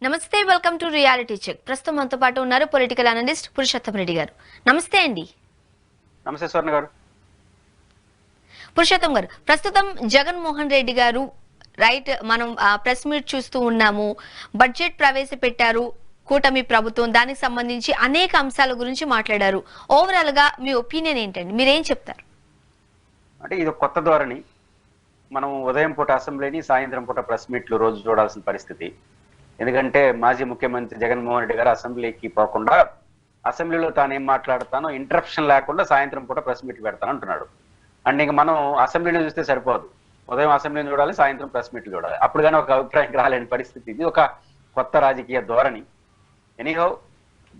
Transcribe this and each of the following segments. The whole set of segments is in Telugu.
నమస్తే, వెల్కమ్ టు రియాలిటీ చెక్. ప్రస్తుతం మనతో పాటు ఉన్నారు పొలిటికల్ అనలిస్ట్ పురుషోత్తం రెడ్డి గారు. నమస్తే అండి. నమస్తే స్వర్ణ గారు. పురుషోత్తం గారు, ప్రస్తుతం జగన్మోహన్ రెడ్డి గారు మనం ప్రెస్ మీట్ చూస్తూ ఉన్నాము. బడ్జెట్ ప్రవేశపెట్టారు కూటమి ప్రభుత్వం, దానికి సంబంధించి అనేక అంశాల గురించి మాట్లాడారు. ఓవరాల్ గా మీ ఒపీనియన్ ఏంటండి? మీరేం చెప్తారు? అంటే ఇది కొత్త ధోరణి. మనం ఉదయం పూట అసెంబ్లీని, సాయంత్రం పూట ప్రెస్ మీట్లు రోజు చూడాల్సిన పరిస్థితి. ఎందుకంటే మాజీ ముఖ్యమంత్రి జగన్మోహన్ రెడ్డి గారు అసెంబ్లీకి పోకుండా అసెంబ్లీలో తాను ఏం మాట్లాడతానో ఇంటరప్షన్ లేకుండా సాయంత్రం పూట ప్రెస్ మీట్లు పెడతాను అంటున్నాడు. అండ్ ఇంక మనం అసెంబ్లీని చూస్తే సరిపోదు, ఉదయం అసెంబ్లీని చూడాలి, సాయంత్రం ప్రెస్ మీట్లు చూడాలి. అప్పుడు కానీ ఒక అభిప్రాయం రాలేని పరిస్థితి. ఇది ఒక కొత్త రాజకీయ ధోరణి. ఎనీహౌ,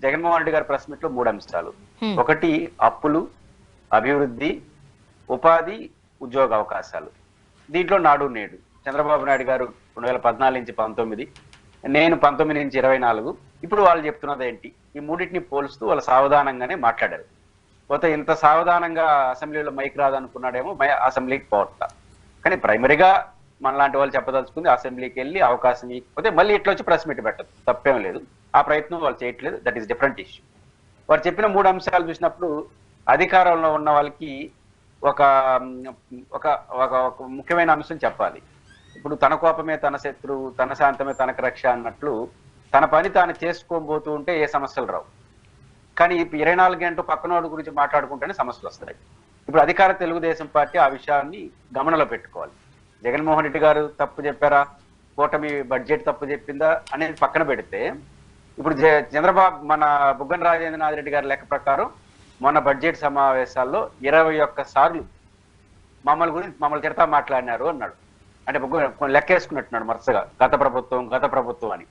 జగన్మోహన్ రెడ్డి గారి ప్రెస్ మీట్లో 3 అంశాలు. ఒకటి అప్పులు, అభివృద్ధి, ఉపాధి, ఉద్యోగ అవకాశాలు. దీంట్లో నాడు నేడు. చంద్రబాబు నాయుడు గారు 2014 నుంచి 19, నేను 19 నుంచి 24. ఇప్పుడు వాళ్ళు చెప్తున్నది ఏంటి? ఈ మూడింటిని పోలుస్తూ వాళ్ళు సావధానంగానే మాట్లాడారు. పోతే ఇంత సావధానంగా అసెంబ్లీలో మైక్ రాదనుకున్నాడేమో అసెంబ్లీకి పోవట్ల. కానీ ప్రైమరీగా మనలాంటి వాళ్ళు చెప్పదలుచుకుంది అసెంబ్లీకి వెళ్ళి అవకాశం ఇకపోతే మళ్ళీ ఇట్లా వచ్చి ప్రెస్ మీట్ పెట్టదు, తప్పేం లేదు. ఆ ప్రయత్నం వాళ్ళు చేయట్లేదు. That is different issue. వారు చెప్పిన 3 అంశాలు చూసినప్పుడు అధికారంలో ఉన్న వాళ్ళకి ఒక ఒక ఒక ముఖ్యమైన అంశం చెప్పాలి. ఇప్పుడు తన కోపమే తన శత్రువు, తన శాంతమే తనకు రక్ష అన్నట్లు తన పని తాను చేసుకోబోతూ ఉంటే ఏ సమస్యలు రావు. కానీ 24 గంటలు పక్కనోడి గురించి మాట్లాడుకుంటేనే సమస్యలు వస్తాయి. ఇప్పుడు అధికార తెలుగుదేశం పార్టీ ఆ విషయాన్ని గమనంలో పెట్టుకోవాలి. జగన్మోహన్ రెడ్డి గారు తప్పు చెప్పారా, కూటమి బడ్జెట్ తప్పు చెప్పిందా అనేది పక్కన పెడితే, ఇప్పుడు చంద్రబాబు మన బుగ్గన రాజేంద్రనాథ్ రెడ్డి గారి లెక్క ప్రకారం మొన్న బడ్జెట్ సమావేశాల్లో 21 సార్లు మమ్మల్ని తిడతా మాట్లాడినారు అన్నాడు. అంటే లెక్కేసుకున్నట్టున్నాడు వరుసగా గత ప్రభుత్వం అని.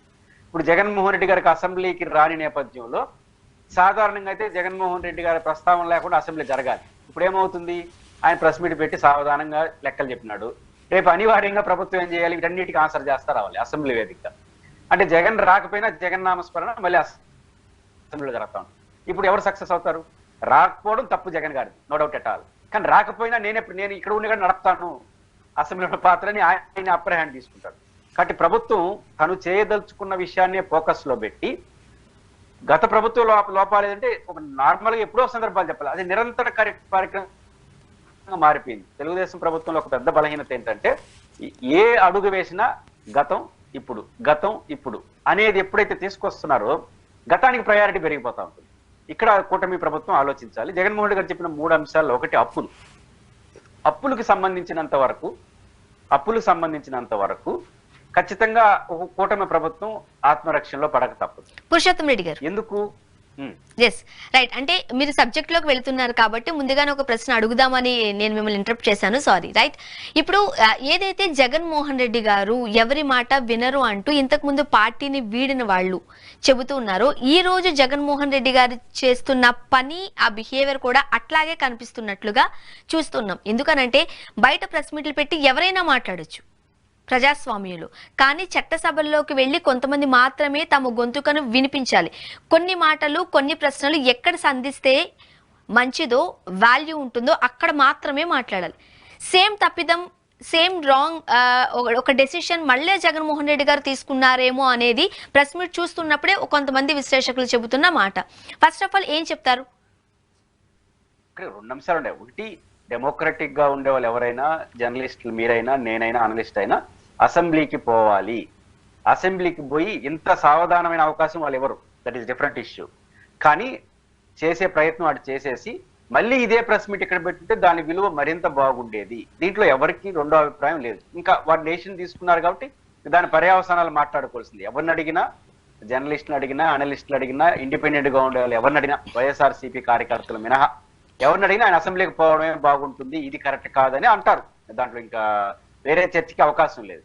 ఇప్పుడు జగన్మోహన్ రెడ్డి గారికి అసెంబ్లీకి రాని నేపథ్యంలో సాధారణంగా అయితే జగన్మోహన్ రెడ్డి గారి ప్రస్తావన లేకుండా అసెంబ్లీ జరగాలి. ఇప్పుడు ఏమవుతుంది? ఆయన ప్రెస్ మీట్ పెట్టి సావధానంగా లెక్కలు చెప్పినాడు. రేపు అనివార్యంగా ప్రభుత్వం ఏం చేయాలి? వీటన్నిటికీ ఆన్సర్ చేస్తా రావాలి అసెంబ్లీ వేదికగా. అంటే జగన్ రాకపోయినా జగన్ నామస్మరణ మళ్ళీ అసెంబ్లీలో జరుగుతా ఉంటుంది. ఇప్పుడు ఎవరు సక్సెస్ అవుతారు? రాకపోవడం తప్పు జగన్ గారిది, నో డౌట్ ఎట్ ఆల్. కానీ రాకపోయినా నేను ఇక్కడ ఉండి కూడా నడుపుతాను అసెంబ్లీలో పాత్రని ఆయన అప్పర్ హ్యాండ్ తీసుకుంటాడు. కాబట్టి ప్రభుత్వం తను చేయదలుచుకున్న విషయాన్నే ఫోకస్ లో పెట్టి, గత ప్రభుత్వం లోపాలు ఏదంటే ఒక నార్మల్ గా ఎప్పుడో సందర్భాలు చెప్పాలి, అది నిరంతర కార్యక్రమంగా మారిపోయింది. తెలుగుదేశం ప్రభుత్వంలో ఒక పెద్ద బలహీనత ఏంటంటే ఏ అడుగు వేసినా గతం ఇప్పుడు అనేది ఎప్పుడైతే తీసుకొస్తున్నారో గతానికి ప్రయారిటీ పెరిగిపోతా ఉంటుంది. ఇక్కడ కూటమి ప్రభుత్వం ఆలోచించాలి. జగన్మోహన్ రెడ్డి గారు చెప్పిన 3 అంశాల్లో ఒకటి అప్పులకు సంబంధించినంత వరకు ఖచ్చితంగా ఒక కూటమి ప్రభుత్వం ఆత్మరక్షణలో పడక తప్పదు. పురుషోత్తం రెడ్డి గారు, ఎందుకు? Yes, right. అంటే మీరు సబ్జెక్ట్ లోకి వెళ్తున్నారు కాబట్టి ముందుగానే ఒక ప్రశ్న అడుగుదామని నేను మిమ్మల్ని ఇంటరప్ట్ చేశాను, సారీ. రైట్. ఇప్పుడు ఏదైతే జగన్మోహన్ రెడ్డి గారు ఎవరి మాట వినరు అంటూ ఇంతకు ముందు పార్టీని వీడిన వాళ్ళు చెబుతూ ఉన్నారు, ఈ రోజు జగన్మోహన్ రెడ్డి గారు చేస్తున్న పని, ఆ బిహేవియర్ కూడా అట్లాగే కనిపిస్తున్నట్లుగా చూస్తున్నాం. ఎందుకనంటే బయట ప్రెస్ మీట్లు పెట్టి ఎవరైనా మాట్లాడొచ్చు, ప్రజాస్వామ్యులు. కానీ చట్టసభల్లోకి వెళ్లి కొంతమంది మాత్రమే తమ గొంతుకను వినిపించాలి. కొన్ని మాటలు, కొన్ని ప్రశ్నలు ఎక్కడ సంధిస్తే మంచిదో, వాల్యూ ఉంటుందో అక్కడ మాత్రమే మాట్లాడాలి. సేమ్ తప్పిదం, సేమ్ రాంగ్ ఒక డెసిషన్ మళ్ళీ జగన్మోహన్ రెడ్డి గారు తీసుకున్నారేమో అనేది ప్రెస్ మీట్ చూస్తున్నప్పుడే కొంతమంది విశ్లేషకులు చెబుతున్న మాట. ఫస్ట్ ఆఫ్ ఆల్ ఏం చెప్తారు? ఇక్కడ 2 అంశాలు ఉన్నాయి. ఒకటి, డెమోక్రటిక్ గా ఉండే వాళ్ళు ఎవరైనా, జర్నలిస్టులు మీరైనా, నేనైనా, అనలిస్ట్ అయినా అసెంబ్లీకి పోవాలి. అసెంబ్లీకి పోయి ఇంత సావధానమైన అవకాశం వాళ్ళు ఎవరు, దట్ ఈస్ డిఫరెంట్ ఇష్యూ. కానీ చేసే ప్రయత్నం అటు చేసేసి మళ్ళీ ఇదే ప్రెస్ మీట్ ఇక్కడ పెట్టుంటే దాని విలువ మరింత బాగుండేది. దీంట్లో ఎవరికి రెండో అభిప్రాయం లేదు. ఇంకా వారు డెసిషన్ తీసుకున్నారు కాబట్టి దాని పర్యవసానాలు మాట్లాడుకోవాల్సింది. ఎవరిని అడిగినా, జర్నలిస్టులు అడిగినా, అనలిస్టులు అడిగినా, ఇండిపెండెంట్ గా ఉండే వాళ్ళు ఎవరిని అడిగినా, వైఎస్ఆర్సీపీ కార్యకర్తలు మినహా ఎవరిని అడిగినా ఆయన అసెంబ్లీకి పోవడమే బాగుంటుంది, ఇది కరెక్ట్ కాదని అంటారు. దాంట్లో ఇంకా వేరే చర్చకి అవకాశం లేదు.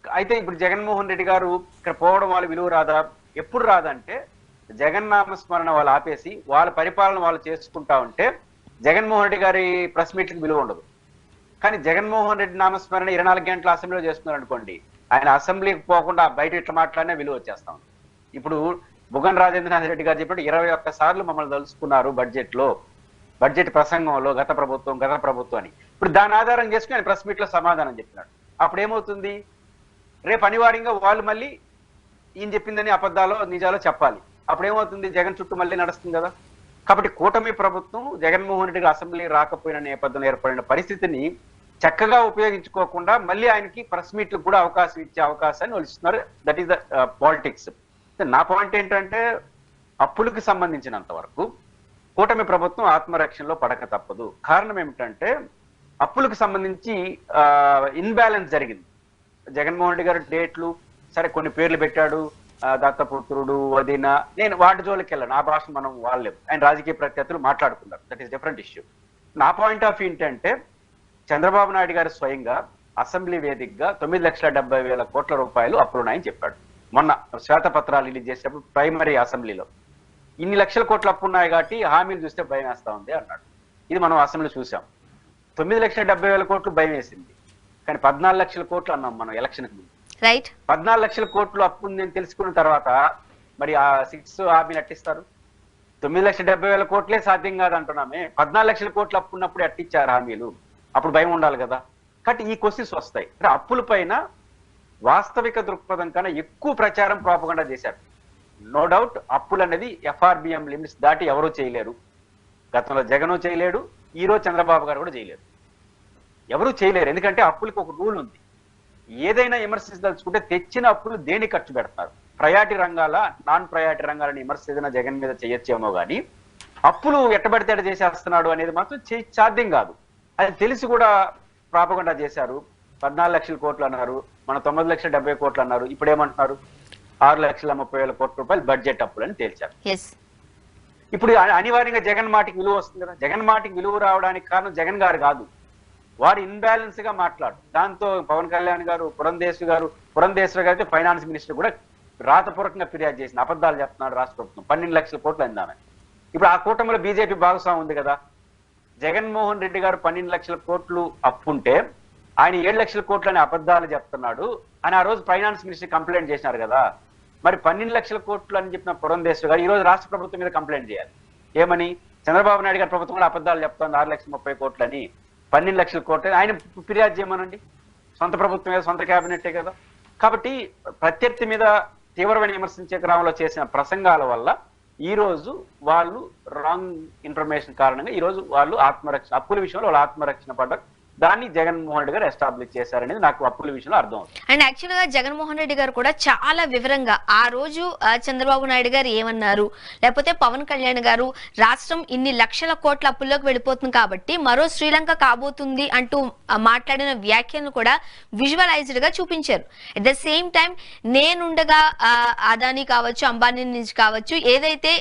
అయితే ఇప్పుడు జగన్మోహన్ రెడ్డి గారు ఇక్కడ పోవడం వాళ్ళ విలువ రాదా? ఎప్పుడు రాదంటే జగన్ నామస్మరణ వాళ్ళు ఆపేసి వాళ్ళ పరిపాలన వాళ్ళు చేసుకుంటా ఉంటే జగన్మోహన్ రెడ్డి గారి ప్రెస్ మీట్లకు విలువ ఉండదు. కానీ జగన్మోహన్ రెడ్డి నామస్మరణ 24 గంటల అసెంబ్లీలో చేస్తున్నారు అనుకోండి, ఆయన అసెంబ్లీకి పోకుండా బయట ఇట్లా మాట్లాడినా విలువ వచ్చేస్తాం. ఇప్పుడు బుగ్గన రాజేంద్రనాథ్ రెడ్డి గారు చెప్పినట్టు 21 సార్లు మమ్మల్ని తలుసుకున్నారు బడ్జెట్ ప్రసంగంలో గత ప్రభుత్వం అని. ఇప్పుడు దాని ఆధారం చేసుకుని ఆయన ప్రెస్ మీట్ లో సమాధానం చెప్పినాడు. అప్పుడు ఏమవుతుంది? రేపు అనివార్యంగా వాళ్ళు మళ్ళీ ఈయన చెప్పిందని అబద్ధాలో నిజాలో చెప్పాలి. అప్పుడు ఏమవుతుంది, జగన్ చుట్టూ మళ్ళీ నడుస్తుంది కదా. కాబట్టి కూటమి ప్రభుత్వం జగన్మోహన్ రెడ్డి అసెంబ్లీ రాకపోయిన నేపథ్యంలో ఏర్పడిన పరిస్థితిని చక్కగా ఉపయోగించుకోకుండా మళ్ళీ ఆయనకి ప్రెస్ మీట్లకు కూడా అవకాశం ఇచ్చే అవకాశాన్ని వాళ్ళు ఇస్తున్నారు. That is the politics. నా పాయింట్ ఏంటంటే, అప్పులకు సంబంధించినంత వరకు కూటమి ప్రభుత్వం ఆత్మరక్షణలో పడక తప్పదు. కారణం ఏమిటంటే, అప్పులకు సంబంధించి ఇన్బ్యాలెన్స్ జరిగింది. జగన్మోహన్ రెడ్డి గారు డేట్లు సరే కొన్ని పేర్లు పెట్టాడు, దత్తపుత్రుడు, వదిన, నేను వాటి జోలికి వెళ్ళాను. ఆ భాష మనం వాళ్ళేము, ఆయన రాజకీయ ప్రత్యర్థులు మాట్లాడుకున్నారు. That is different issue. నా పాయింట్ ఆఫ్ వ్యూ ఏంటంటే, చంద్రబాబు నాయుడు గారు స్వయంగా అసెంబ్లీ వేదికగా 9,70,000 కోట్ల రూపాయలు అప్పులున్నాయని చెప్పాడు. మొన్న శ్వేతపత్రాలు రిలీజ్ చేసేటప్పుడు ప్రైమరీ అసెంబ్లీలో ఇన్ని లక్షల కోట్ల అప్పు ఉన్నాయి కాబట్టి హామీలు చూస్తే భయం వేస్తా ఉంది అన్నాడు. ఇది మనం అసెంబ్లీ చూసాం. 9,70,000 కోట్లు భయం వేసింది, కానీ 14 లక్షల కోట్లు అన్నాం మనం ఎలక్షన్కి ముందు. రైట్. 14 లక్షల కోట్లు అప్పు ఉందని తెలుసుకున్న తర్వాత మరి ఆ 6 హామీలు అట్టిస్తారు? 9,70,000 కోట్లే సాధ్యం కాదు అంటున్నామే, 14 లక్షల కోట్లు అప్పు ఉన్నప్పుడు అట్టిచ్చారు హామీలు, అప్పుడు భయం ఉండాలి కదా. కాబట్టి ఈ క్వశ్చన్స్ వస్తాయి. అప్పుల పైన వాస్తవిక దృక్పథం కన్నా ఎక్కువ ప్రచారం ప్రాపగండా చేశారు. నో డౌట్ అప్పులు అనేది FRBM లిమిట్స్ దాటి ఎవరూ చేయలేరు. గతంలో జగన్ చేయలేడు, ఈ రోజు చంద్రబాబు గారు కూడా చేయలేరు, ఎవరూ చేయలేరు. ఎందుకంటే అప్పులకు ఒక రూల్ ఉంది. ఏదైనా విమర్శించదలుచుకుంటే తెచ్చిన అప్పులు దేని ఖర్చు పెడతారు. ప్రయారిటీ రంగాల, నాన్ ప్రయారిటీ రంగాలని విమర్శ ఏదైనా జగన్ మీద చేయొచ్చేమో కానీ అప్పులు ఎట్టబడితే ఎట్ట చేసేస్తున్నాడు అనేది మాత్రం సాధ్యం కాదు. అది తెలిసి కూడా ప్రాపగండా చేశారు. 14 లక్షల కోట్లు అన్నారు, మన 9,70,000 కోట్లు అన్నారు, ఇప్పుడు ఏమంటున్నారు 6,30,000 కోట్ల రూపాయలు బడ్జెట్ అప్పులని తేల్చారు. ఇప్పుడు అనివార్యంగా జగన్ మాటికి విలువ వస్తుంది కదా. జగన్ మాటికి విలువ రావడానికి కారణం జగన్ గారు కాదు, వారు ఇన్బ్యాలెన్స్ గా మాట్లాడు. దాంతో పవన్ కళ్యాణ్ గారు, పురంధేశ్వరి గారు ఫైనాన్స్ మినిస్టర్ కూడా రాతపూర్వకంగా ఫిర్యాదు చేసిన అబద్ధాలు చెప్తున్నాడు రాష్ట్ర ప్రభుత్వం. 12 లక్షల కోట్లు అయిందామె. ఇప్పుడు ఆ కూటమిలో బీజేపీ భాగస్వామి ఉంది కదా. జగన్మోహన్ రెడ్డి గారు 12 లక్షల కోట్లు అప్పుంటే ఆయన 7 లక్షల కోట్లు అని అబద్ధాలు చెప్తున్నాడు అని ఆ రోజు ఫైనాన్స్ మినిస్టర్ కంప్లైంట్ చేసినారు కదా. మరి 12 లక్షల కోట్లు అని చెప్పిన పురంధేశ్వరి గారు ఈ రోజు రాష్ట్ర ప్రభుత్వం మీద కంప్లైంట్ చేయాలి. ఏమని? చంద్రబాబు నాయుడు గారి ప్రభుత్వం కూడా అబద్ధాలు చెప్తోంది, 6,30,000 కోట్లు అని, 12 లక్షల కోట్లు ఆయన ఫిర్యాదు చేయమనండి. సొంత ప్రభుత్వం మీద, సొంత క్యాబినెట్టే కదా. కాబట్టి ప్రత్యర్థి మీద తీవ్రమైన విమర్శించే క్రమంలో చేసిన ప్రసంగాల వల్ల ఈ రోజు వాళ్ళు రాంగ్ ఇన్ఫర్మేషన్ కారణంగా ఈ రోజు వాళ్ళు ఆత్మరక్షణ, అప్పుల విషయంలో వాళ్ళు ఆత్మరక్షణ పడ్డారు. దాన్ని జగన్మోహన్ రెడ్డి గారు ఎస్టాబ్లిష్ చేశారనేది నాకు అప్పుల విషయంలో అర్థం అవుతుంది. అండ్ యాక్చువల్ గా జగన్మోహన్ రెడ్డి గారు కూడా చాలా వివరంగా ఆ రోజు చంద్రబాబు నాయుడు గారు ఏమన్నారు, లేకపోతే పవన్ కళ్యాణ్ గారు రాష్ట్రం ఇన్ని లక్షల కోట్ల అప్పుల్లోకి వెళ్ళిపోతుంది కాబట్టి మరో శ్రీలంక కాబోతుంది అంటూ మాట్లాడిన వ్యాఖ్యలను కూడా విజువలైజ్డ్ గా చూపించారు. అట్ ద సేమ్ టైం నేనుండగా అదానీ కావచ్చు, అంబానీ నుంచి కావచ్చు, ఏదైతే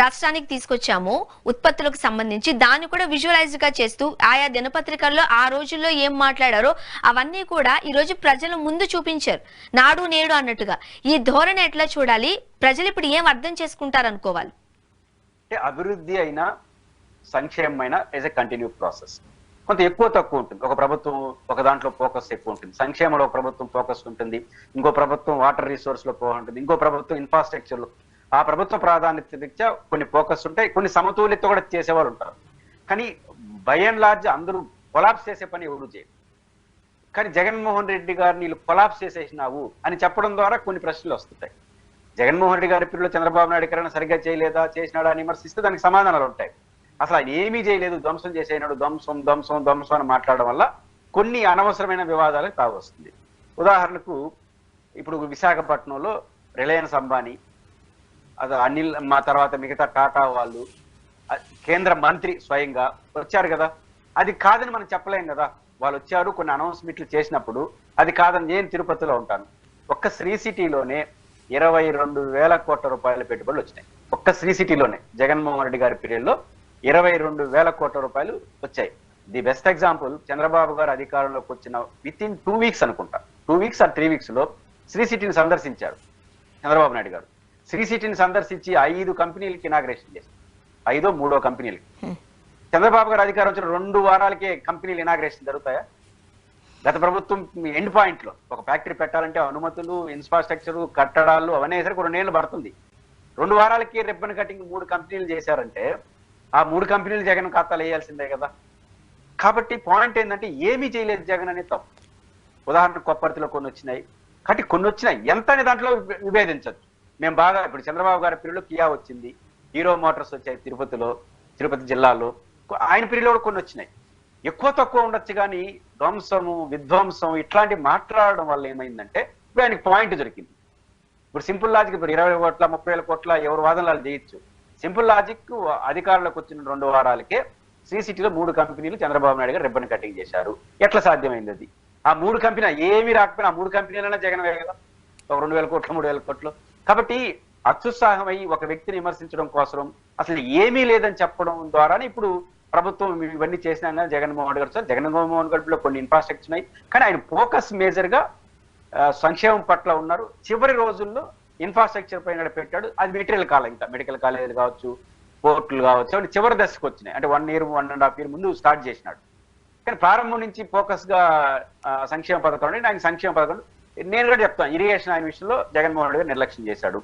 రాష్ట్రానికి తీసుకొచ్చామో ఉత్పత్తులకు సంబంధించి దాన్ని కూడా విజువలైజ్ గా చేస్తూ ఆయా దినపత్రికల్లో ఆ రోజుల్లో ఏం మాట్లాడారో అవన్నీ కూడా ఈ రోజు ప్రజల ముందు చూపించారు, నాడు నేడు అన్నట్టుగా. ఈ ధోరణి ఎట్లా చూడాలి, ప్రజలు ఇప్పుడు ఏం అర్థం చేసుకుంటారు అనుకోవాలి? అంటే అభివృద్ధి అయినా సంక్షేమం అయినా యాజ్ ఎ కంటిన్యూ ప్రాసెస్. కొంత ఎక్కువ తక్కువ ఉంటుంది. ఒక ప్రభుత్వం ఒక దాంట్లో ఫోకస్ ఎక్కువ ఉంటుంది, సంక్షేమంలో ఒక ప్రభుత్వం ఫోకస్ ఉంటుంది, ఇంకో ప్రభుత్వం వాటర్ రిసోర్స్ లో ఉంటుంది, ఇంకో ప్రభుత్వం ఇన్ఫ్రాస్ట్రక్చర్ లో. ఆ ప్రభుత్వ ప్రాధాన్యత రీత్యా కొన్ని ఫోకస్ ఉంటాయి, కొన్ని సమతుల్యత కూడా చేసేవారు ఉంటారు. కానీ బై అండ్ లార్జ్ అందరూ కొలాప్స్ చేసే పని ఎవరు చేయరు. కానీ జగన్మోహన్ రెడ్డి గారిని వీళ్ళు కొలాప్స్ చేసేసినావు అని చెప్పడం ద్వారా కొన్ని ప్రశ్నలు వస్తుంటాయి. జగన్మోహన్ రెడ్డి గారి పిల్లలు చంద్రబాబు నాయుడు గారిని సరిగ్గా చేయలేదా, చేసినాడా అని విమర్శిస్తే దానికి సమాధానాలు ఉంటాయి. అసలు ఆయన ఏమీ చేయలేదు, ధ్వంసం చేసేనాడు, ధ్వంసం అని మాట్లాడడం వల్ల కొన్ని అనవసరమైన వివాదాలకు తావొస్తుంది. ఉదాహరణకు ఇప్పుడు విశాఖపట్నంలో రిలయన్స్ అంబానీ, అది అనిల్, మా తర్వాత మిగతా టాటా వాళ్ళు, కేంద్ర మంత్రి స్వయంగా వచ్చారు కదా. అది కాదని మనం చెప్పలేం కదా. వాళ్ళు వచ్చారు, కొన్ని అనౌన్స్మెంట్లు చేసినప్పుడు అది కాదని. నేను తిరుపతిలో ఉంటాను, ఒక్క శ్రీ సిటీలోనే 22,000 కోట్ల రూపాయల పెట్టుబడులు వచ్చినాయి. ఒక్క శ్రీ సిటీలోనే జగన్మోహన్ రెడ్డి గారి పీరియడ్లో 22,000 కోట్ల రూపాయలు వచ్చాయి. ది బెస్ట్ ఎగ్జాంపుల్, చంద్రబాబు గారు అధికారంలోకి వచ్చిన విత్ ఇన్ 2 వీక్స్ అనుకుంటా, 2 వీక్స్ ఆర్ 3 వీక్స్ లో శ్రీ సిటీని సందర్శించారు చంద్రబాబు నాయుడు గారు. శ్రీ సిటీని సందర్శించి 5 కంపెనీలకి ఇనాగ్రేషన్ చేశారు, 5ో 3ో కంపెనీలకి. చంద్రబాబు గారు అధికారం వచ్చిన 2 వారాలకే కంపెనీలు ఇనాగ్రేషన్ జరుగుతాయా? గత ప్రభుత్వం ఎండ్ పాయింట్ లో ఒక ఫ్యాక్టరీ పెట్టాలంటే అనుమతులు, ఇన్ఫ్రాస్ట్రక్చర్, కట్టడాలు అవన్నీ సరికి 2 ఏళ్ళు పడుతుంది. 2 వారాలకి రిబ్బన్ కటింగ్ 3 కంపెనీలు చేశారంటే ఆ 3 కంపెనీలు జగన్ ఖాతాలు వేయాల్సిందే కదా. కాబట్టి పాయింట్ ఏంటంటే ఏమీ చేయలేదు జగన్ అనే తప్పు. ఉదాహరణకు కొప్పర్తిలో కొన్ని వచ్చినాయి, కాబట్టి కొన్ని వచ్చినాయి, ఎంత అనే దాంట్లో విభేదించవచ్చు. మేము బాగా ఇప్పుడు చంద్రబాబు గారి పీరియడ్లో కియా వచ్చింది, హీరో మోటార్స్ వచ్చాయి తిరుపతి జిల్లాలో, ఆయన పీరియడ్లో కూడా కొన్ని వచ్చినాయి. ఎక్కువ తక్కువ ఉండొచ్చు కానీ ధ్వంసము విధ్వంసం ఇట్లాంటి మాట్లాడడం వల్ల ఏమైందంటే ఇప్పుడు ఆయనకి పాయింట్ దొరికింది. ఇప్పుడు సింపుల్ లాజిక్, ఇప్పుడు 20 కోట్ల 30 కోట్ల ఎవరు వాదనలు చేయొచ్చు. సింపుల్ లాజిక్, అధికారంలోకి వచ్చిన 2 వారాలకే శ్రీ సిటీలో 3 కంపెనీలు చంద్రబాబు నాయుడు గారు రిబ్బన్ కటింగ్ చేశారు. ఎట్లా సాధ్యమైంది అది? ఆ 3 కంపెనీ ఏమీ రాకపోయినా ఆ 3 కంపెనీలైనా జగన్ వేయగలం, ఒక 2000 కోట్లు 3000 కోట్లు. కాబట్టి అత్యుత్సాహమై ఒక వ్యక్తిని విమర్శించడం కోసం అసలు ఏమీ లేదని చెప్పడం ద్వారానే ఇప్పుడు ప్రభుత్వం ఇవన్నీ చేసినా జగన్మోహన్ గారు సార్ జగన్మోహన్ గారిలో కొన్ని ఇన్ఫ్రాస్ట్రక్చర్ ఉన్నాయి, కానీ ఆయన ఫోకస్ మేజర్ గా సంక్షేమం పట్ల ఉన్నారు. చివరి రోజుల్లో ఇన్ఫ్రాస్ట్రక్చర్ పైన పెట్టాడు. అది మెటీరియల్ కాలం, ఇంకా మెడికల్ కాలేజీలు కావచ్చు, పోర్టులు కావచ్చు, అవి చివరి దశకు వచ్చినాయి. అంటే 1 year 1.5 year ముందు స్టార్ట్ చేసినాడు. కానీ ప్రారంభం నుంచి ఫోకస్ గా సంక్షేమ పథకం అంటే ఆయన సంక్షేమ పథకం నేను కూడా చెప్తాను. ఇరిగేషన్ ఆయన విషయంలో జగన్మోహన్ రెడ్డి గారు నిర్లక్ష్యం చేశాడు.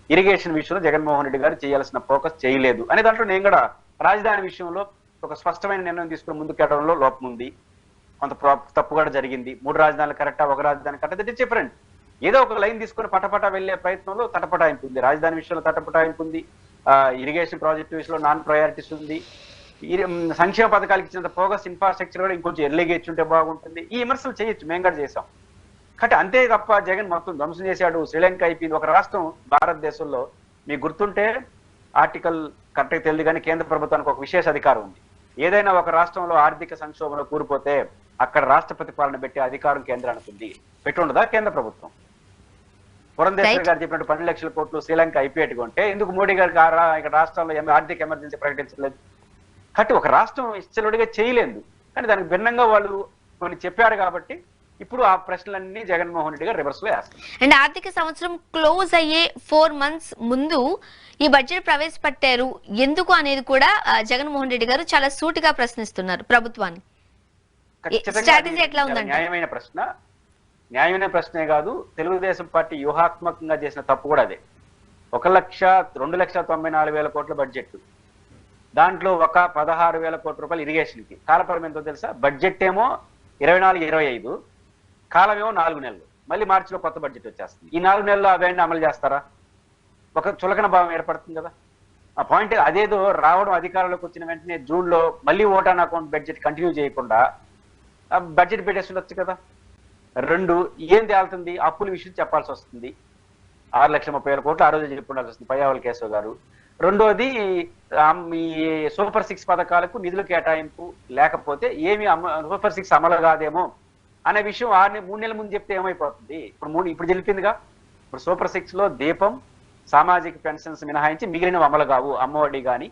ఇరిగేషన్ విషయంలో జగన్మోహన్ రెడ్డి గారు చేయాల్సిన ఫోకస్ చేయలేదు అనే దాంట్లో నేను కూడా రాజధాని విషయంలో ఒక స్పష్టమైన నిర్ణయం తీసుకుని ముందుకెళ్ళడంలో లోపం ఉంది, కొంత తప్పు కూడా జరిగింది. 3 రాజధానులు కరెక్టా, ఒక రాజధాని కరెక్ట్, దట్ ఇస్ డిఫరెంట్. ఏదో ఒక లైన్ తీసుకుని పటపటా వెళ్లే ప్రయత్నంలో తటపటాయింపు ఉంది, రాజధాని విషయంలో తటపటాయింపు ఉంది, ఇరిగేషన్ ప్రాజెక్టు విషయంలో నాన్ ప్రయారిటీస్ ఉంది, సంక్షేమ పథకాలకు ఇచ్చినంత ఫోకస్ ఇన్ఫ్రాస్ట్రక్చర్ కూడా ఇంకొంచెం ఎర్లీగా ఇచ్చుంటే బాగుంటుంది. ఈ విమర్శలు చేయొచ్చు, మేము కూడా చేసాం. కాబట్టి అంతే తప్ప జగన్ మొత్తం ధ్వంసం చేశాడు, శ్రీలంక అయిపోయింది. ఒక రాష్ట్రం భారతదేశంలో మీకు గుర్తుంటే ఆర్టికల్ కరెక్ట్గా తెలియదు కానీ కేంద్ర ప్రభుత్వానికి ఒక విశేష అధికారం ఉంది. ఏదైనా ఒక రాష్ట్రంలో ఆర్థిక సంక్షోభంలో కూలిపోతే అక్కడ రాష్ట్రపతి పాలన పెట్టే అధికారం కేంద్రానికి ఉంది. పెట్టుండదా కేంద్ర ప్రభుత్వం? పురంధేశ్వర్ గారు చెప్పినట్టు 10 లక్షల కోట్లు శ్రీలంక అయిపోయేట్టుగా ఉంటే ఎందుకు మోడీ గారికి ఇక్కడ రాష్ట్రాల్లో ఆర్థిక ఎమర్జెన్సీ ప్రకటించలేదు? కాబట్టి ఒక రాష్ట్రం ఇచ్చలుడిగా చేయలేదు, కానీ దానికి భిన్నంగా వాళ్ళు కొన్ని చెప్పారు కాబట్టి ఇప్పుడు ఆ ప్రశ్నలన్నీ జగన్మోహన్ రెడ్డి గారు రివర్స్ లో వేస్తారు. అండ్ ఆర్థిక సంవత్సరం క్లోజ్ అయ్యే 4 months ముందు ఈ బడ్జెట్ ప్రవేశపెట్టారు ఎందుకు అనేది కూడా జగన్మోహన్ రెడ్డి గారు చాలా సూటిగా ప్రశ్నిస్తున్నారు ప్రభుత్వాన్ని. స్ట్రాటజీ ఎట్లా ఉందండి? న్యాయమైన ప్రశ్నే కాదు, తెలుగుదేశం పార్టీ వ్యూహాత్మకంగా చేసిన తప్పు కూడా అదే. 2,94,000 కోట్ల బడ్జెట్, దాంట్లో ఒక 16,000 కోట్ల రూపాయలు ఇరిగేషన్ కి. కాలపరిమి ఎంతో తెలుసా? బడ్జెట్ ఏమో 24-25, కాలం ఏమో 4 నెలలు. మళ్ళీ మార్చిలో కొత్త బడ్జెట్ వచ్చేస్తుంది. ఈ 4 నెలల్లో అవన్నీ అమలు చేస్తారా? ఒక చులకన భావం ఏర్పడుతుంది కదా. ఆ పాయింట్ అదేదో రావడం అధికారంలోకి వచ్చిన వెంటనే జూన్ లో మళ్ళీ ఓటాన్ అకౌంట్ బడ్జెట్ కంటిన్యూ చేయకుండా బడ్జెట్ పెట్టేసి కదా. 2 ఏం తేలుతుంది? అప్పుల విషయం చెప్పాల్సి వస్తుంది. 6,30,000 కోట్లు ఆ రోజు చెప్పి ఉండాల్సి వస్తుంది పయ్యావల కేశవ్ గారు. రెండోది ఈ సూపర్ 6 పథకాలకు నిధులు కేటాయింపు లేకపోతే ఏమి సూపర్ 6 అమలు కాదేమో అనే విషయం 3 నెలల ముందు చెప్తే ఏమైపోతుంది? ఇప్పుడు తెలిపిందిగా. ఇప్పుడు సూపర్ 6 లో దీపం, సామాజిక పెన్షన్స్ మినహాయించి మిగిలిన అమలు కావు. అమ్మఒడి కానీ,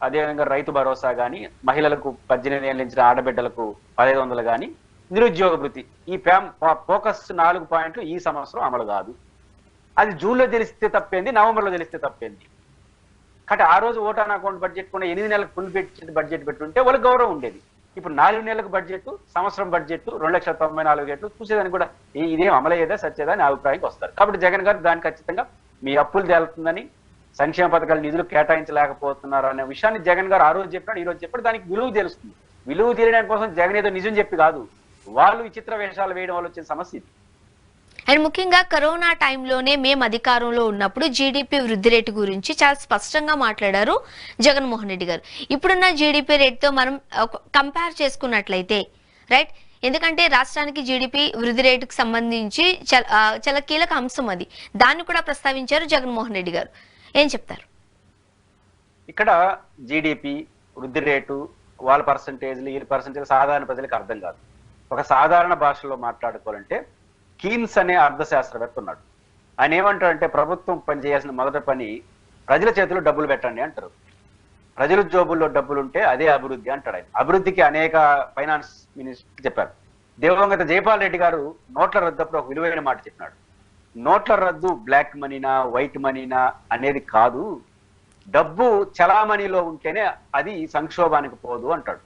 అదేవిధంగా రైతు భరోసా కానీ, మహిళలకు 18 ఏళ్ళ నుంచి ఆడబిడ్డలకు 1,500 కానీ, నిరుద్యోగ వృత్తి, ఈ ఫోకస్ 4 పాయింట్లు ఈ సంవత్సరం అమలు కాదు. అది జూన్లో తెలిస్తే తప్పేంది, నవంబర్లో తెలిస్తే తప్పేంది? కాబట్టి ఆ రోజు ఓటాన్ అకౌంట్ బడ్జెట్ కూడా 8 నెలలకు ఫుల్ బడ్జెట్ పెట్టుంటే వాళ్ళకి గౌరవం ఉండేది. ఇప్పుడు 4 నెలలకు బడ్జెట్, సంవత్సరం బడ్జెట్ 2,94,000 చూసేదానికి కూడా ఇదేం అమలయ్యేదా సచ్చేదా అని అభిప్రాయానికి వస్తారు. కాబట్టి జగన్ గారు దాన్ని ఖచ్చితంగా మీ అప్పులు తేలుతుందని, సంక్షేమ పథకాలు నిధులు కేటాయించలేకపోతున్నారు అనే విషయాన్ని జగన్ గారు ఆ రోజు చెప్పాడు, ఈ రోజు చెప్పాడు. దానికి విలువ తెలుస్తుంది. విలువ తెలియడానికి కోసం జగన్ ఏదో నిజం చెప్పి కాదు, వాళ్ళు విచిత్ర వేషాలు వేయడం వల్ల వచ్చిన సమస్య ఇది. అండ్ ముఖ్యంగా కరోనా టైంలోనే మేము అధికారంలో ఉన్నప్పుడు జీడిపి వృద్ధి రేటు గురించి చాలా స్పష్టంగా మాట్లాడారు జగన్మోహన్ రెడ్డి గారు. ఇప్పుడున్న జీడిపి రేట్తో మనం కంపేర్ చేసుకున్నట్లయితే రైట్, ఎందుకంటే రాష్ట్రానికి జీడిపి వృద్ధి రేటుకు సంబంధించి చాలా కీలక అంశం అది, దాన్ని కూడా ప్రస్తావించారు జగన్మోహన్ రెడ్డి గారు. ఏం చెప్తారు? ఇక్కడ జీడిపి వృద్ధి రేటు వాళ్ళ పర్సంటేజ్లు ఈ పర్సంటేజ్ సాధారణ ప్రజలకు అర్థం కాదు. ఒక సాధారణ భాషలో మాట్లాడుకోవాలంటే కీన్స్ అనే అర్థశాస్త్రవేత్త ఉన్నాడు. ఆయన ఏమంటాడంటే ప్రభుత్వం పని చేయాల్సిన మొదటి పని ప్రజల చేతిలో డబ్బులు పెట్టండి అంటారు. ప్రజల జోబుల్లో డబ్బులు ఉంటే అదే అభివృద్ధి అంటాడు ఆయన. అభివృద్ధికి అనేక ఫైనాన్స్ మినిస్టర్ చెప్పారు. దివంగత జైపాల్ రెడ్డి గారు నోట్ల రద్దు అప్పుడు ఒక విలువైన మాట చెప్పినాడు. నోట్ల రద్దు బ్లాక్ మనీనా వైట్ మనీనా అనేది కాదు, డబ్బు చలామణిలో ఉంటేనే అది సంక్షోభానికి పోదు అంటాడు.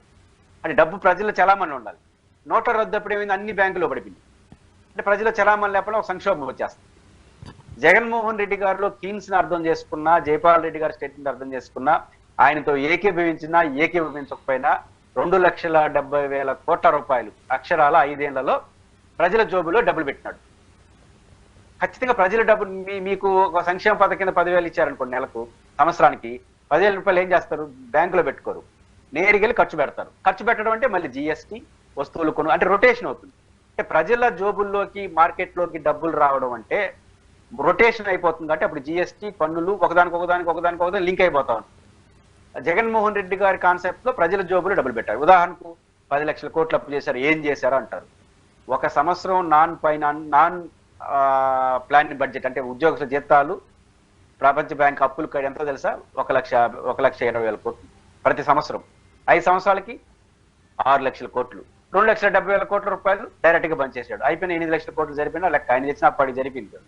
అంటే డబ్బు ప్రజల చలామణి ఉండాలి. నోట్ల రద్దు అప్పుడు ఏమైంది? అన్ని బ్యాంకులో పడిపోయింది. అంటే ప్రజల చలామణి లేకపోతే ఒక సంక్షోభం వచ్చేస్తుంది. జగన్మోహన్ రెడ్డి గారిలో కీన్స్ ని అర్థం చేసుకున్నా, జైపాల్ రెడ్డి గారి స్టేట్మెంట్ అర్థం చేసుకున్నా, ఆయనతో ఏకీభవించినా ఏకీభవించకపోయినా 2,70,000 కోట్ల రూపాయలు అక్షరాల 5 ఏళ్లలో ప్రజల జోబులో డబ్బులు పెట్టినాడు. ఖచ్చితంగా ప్రజల డబ్బు మీకు ఒక సంక్షేమ పథకం కింద 10,000 ఇచ్చారనుకోండి నెలకు, సంవత్సరానికి 10,000 రూపాయలు ఏం చేస్తారు? బ్యాంకులో పెట్టుకోరు, నేరుగా వెళ్ళి ఖర్చు పెడతారు. ఖర్చు పెట్టడం అంటే మళ్ళీ జిఎస్టీ, వస్తువులు కొను, అంటే రొటేషన్ అవుతుంది. అంటే ప్రజల జోబుల్లోకి మార్కెట్లోకి డబ్బులు రావడం అంటే రొటేషన్ అయిపోతుంది. కాబట్టి అప్పుడు జిఎస్టీ, పన్నులు ఒకదానికి లింక్ అయిపోతా ఉంటుంది. జగన్మోహన్ రెడ్డి గారి కాన్సెప్ట్ లో ప్రజల జోబులు డబ్బులు పెట్టారు. ఉదాహరణకు 10 లక్షల కోట్లు అప్పు చేశారు, ఏం చేశారు అంటారు. ఒక సంవత్సరం నాన్ ప్లాన్ బడ్జెట్ అంటే ఉద్యోగస్తుల జీతాలు, ప్రపంచ బ్యాంక్ అప్పులు ఎంతో తెలుసా? 1,20,000 కోట్లు ప్రతి సంవత్సరం. 5 సంవత్సరాలకి 6 లక్షల కోట్లు, 2,70,000 కోట్ల రూపాయలు డైరెక్ట్ గా పనిచేశాడు. అయిపోయిన 8 లక్షల కోట్లు జరిపినా లెక్క, ఆయన తెచ్చిన అప్పటికి జరిపింది.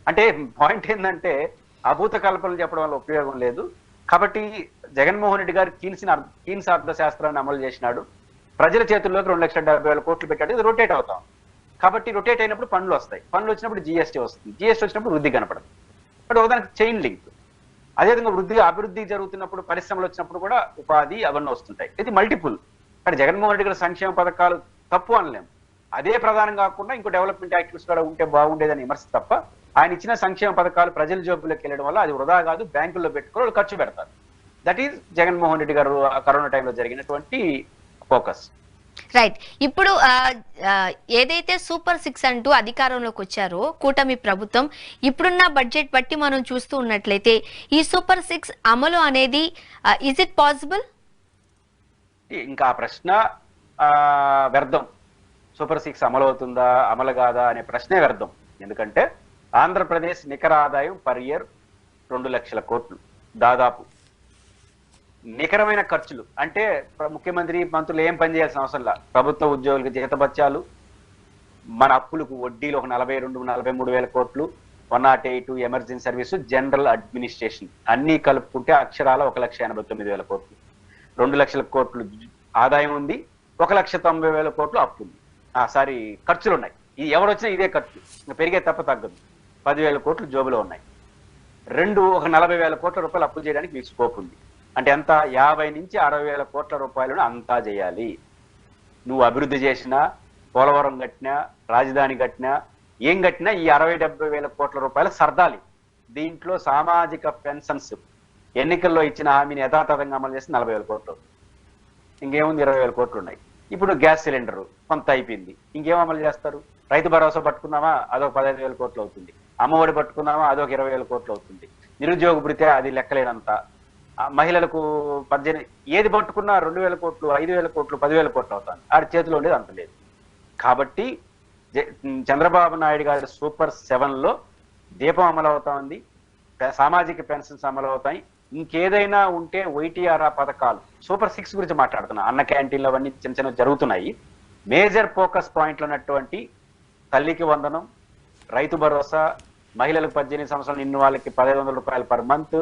అంటే పాయింట్ ఏంటంటే అభూత కల్పనలు చెప్పడం వల్ల ఉపయోగం లేదు. కాబట్టి జగన్మోహన్ రెడ్డి గారు కీన్స్ అర్థశాస్త్రాన్ని అమలు చేసినాడు. ప్రజల చేతుల్లోకి 2,70,000 కోట్లు పెట్టాడు. ఇది రొటేట్ అవుతాం. కాబట్టి రొటేట్ అయినప్పుడు పనులు వస్తాయి, పనులు వచ్చినప్పుడు జిఎస్టీ వస్తుంది, జిఎస్టీ వచ్చినప్పుడు వృద్ధి కనపడదు. బట్ ఒకదానికి చైన్ లింక్. అదేవిధంగా అభివృద్ధి జరుగుతున్నప్పుడు, పరిశ్రమలు వచ్చినప్పుడు కూడా ఉపాధి అవన్నీ వస్తుంటాయి. ఇది మల్టిపుల్. కానీ జగన్మోహన్ రెడ్డి గారి సంక్షేమ పథకాలు తప్పు అనలేము. అదే ప్రధానం కాకుండా ఇంకో డెవలప్మెంట్ యాక్టివిటీస్ కూడా ఉంటే బాగుండేదని విమర్శ తప్ప, ఆయన ఇచ్చిన సంక్షేమ పథకాలు ప్రజల జోబులోకి వెళ్ళడం వల్ల అది వృధా కాదు, బ్యాంకుల్లో పెట్టుకుని వాళ్ళు ఖర్చు పెడతారు. దట్ ఈజ్ జగన్మోహన్ రెడ్డి గారు కరోనా టైంలో జరిగినటువంటి ఫోకస్. రైట్. ఇప్పుడు ఏదైతే సూపర్ 6 అంటూ అధికారంలోకి వచ్చారో కూటమి ప్రభుత్వం, ఇప్పుడున్న బడ్జెట్ బట్టి మనం చూస్తూ ఉన్నట్లయితే ఈ సూపర్ 6 అమలు అనేది ఇస్ ఇట్ పాసిబుల్? ఇంకా ఆ ప్రశ్న వ్యర్థం. సూపర్ 6 అమలు అవుతుందా, అమలు కాదా అనే ప్రశ్నే వ్యర్థం. ఎందుకంటే ఆంధ్రప్రదేశ్ నికర ఆదాయం పర్ ఇయర్ 2 లక్షల కోట్లు దాదాపు. నికరమైన ఖర్చులు అంటే ముఖ్యమంత్రి, మంత్రులు ఏం పని చేయాల్సిన అవసరం లేదు. ప్రభుత్వ ఉద్యోగులకు జీతభత్యాలు, మన అప్పులకు వడ్డీలు ఒక 42-43 వేల కోట్లు, 108 ఎమర్జెన్సీ సర్వీసు, జనరల్ అడ్మినిస్ట్రేషన్ అన్ని కలుపుకుంటే అక్షరాల 1,89,000 కోట్లు. 2 లక్షల కోట్లు ఆదాయం ఉంది, 1,90,000 కోట్లు అప్పు ఉంది. సారీ, ఖర్చులు ఉన్నాయి. ఇది ఎవరు వచ్చినా ఇదే ఖర్చు, పెరిగే తప్ప తగ్గదు. 10,000 కోట్లు జోబులో ఉన్నాయి. ఒక 40,000 కోట్ల రూపాయలు అప్పు చేయడానికి మీకు స్కోప్ ఉంది. అంటే ఎంత? 50-60,000 కోట్ల రూపాయలను అంతా చేయాలి. నువ్వు అభివృద్ధి చేసినా, పోలవరం కట్టినా, రాజధాని కట్టినా, ఏం కట్టినా ఈ 60-70,000 కోట్ల రూపాయలు సర్దాలి. దీంట్లో సామాజిక పెన్షన్స్ ఎన్నికల్లో ఇచ్చిన హామీని యథాతథంగా అమలు చేసి 40,000 కోట్లు. ఇంకేముంది? 20,000 కోట్లు ఉన్నాయి. ఇప్పుడు గ్యాస్ సిలిండర్ కొంత అయిపోయింది, ఇంకేం అమలు చేస్తారు? రైతు భరోసా పట్టుకున్నామా, అదొక 15,000 కోట్లు అవుతుంది. అమ్మఒడి పట్టుకున్నామా, అదొక 20,000 కోట్లు అవుతుంది. నిరుద్యోగ భృతి అది లెక్కలేనంత. మహిళలకు 18, ఏది పట్టుకున్నా 2,000 కోట్లు, 5,000 కోట్లు, 10,000 కోట్లు అవుతాను. ఆడి చేతిలో ఉండేది అంత లేదు. కాబట్టి చంద్రబాబు నాయుడు గారి సూపర్ 7లో దీపం అమలు అవుతా ఉంది, సామాజిక పెన్షన్స్ అమలు అవుతాయి. ఇంకేదైనా ఉంటే వైటీఆర్ పథకాలు, సూపర్ 6 గురించి మాట్లాడుతున్నా. అన్న క్యాంటీన్లు అవన్నీ చిన్న చిన్న జరుగుతున్నాయి. మేజర్ ఫోకస్ పాయింట్లు ఉన్నటువంటి తల్లికి వందనం, రైతు భరోసా, మహిళలకు 18 సంవత్సరాలు నిన్న వాళ్ళకి 1,500 రూపాయలు పర్ మంత్,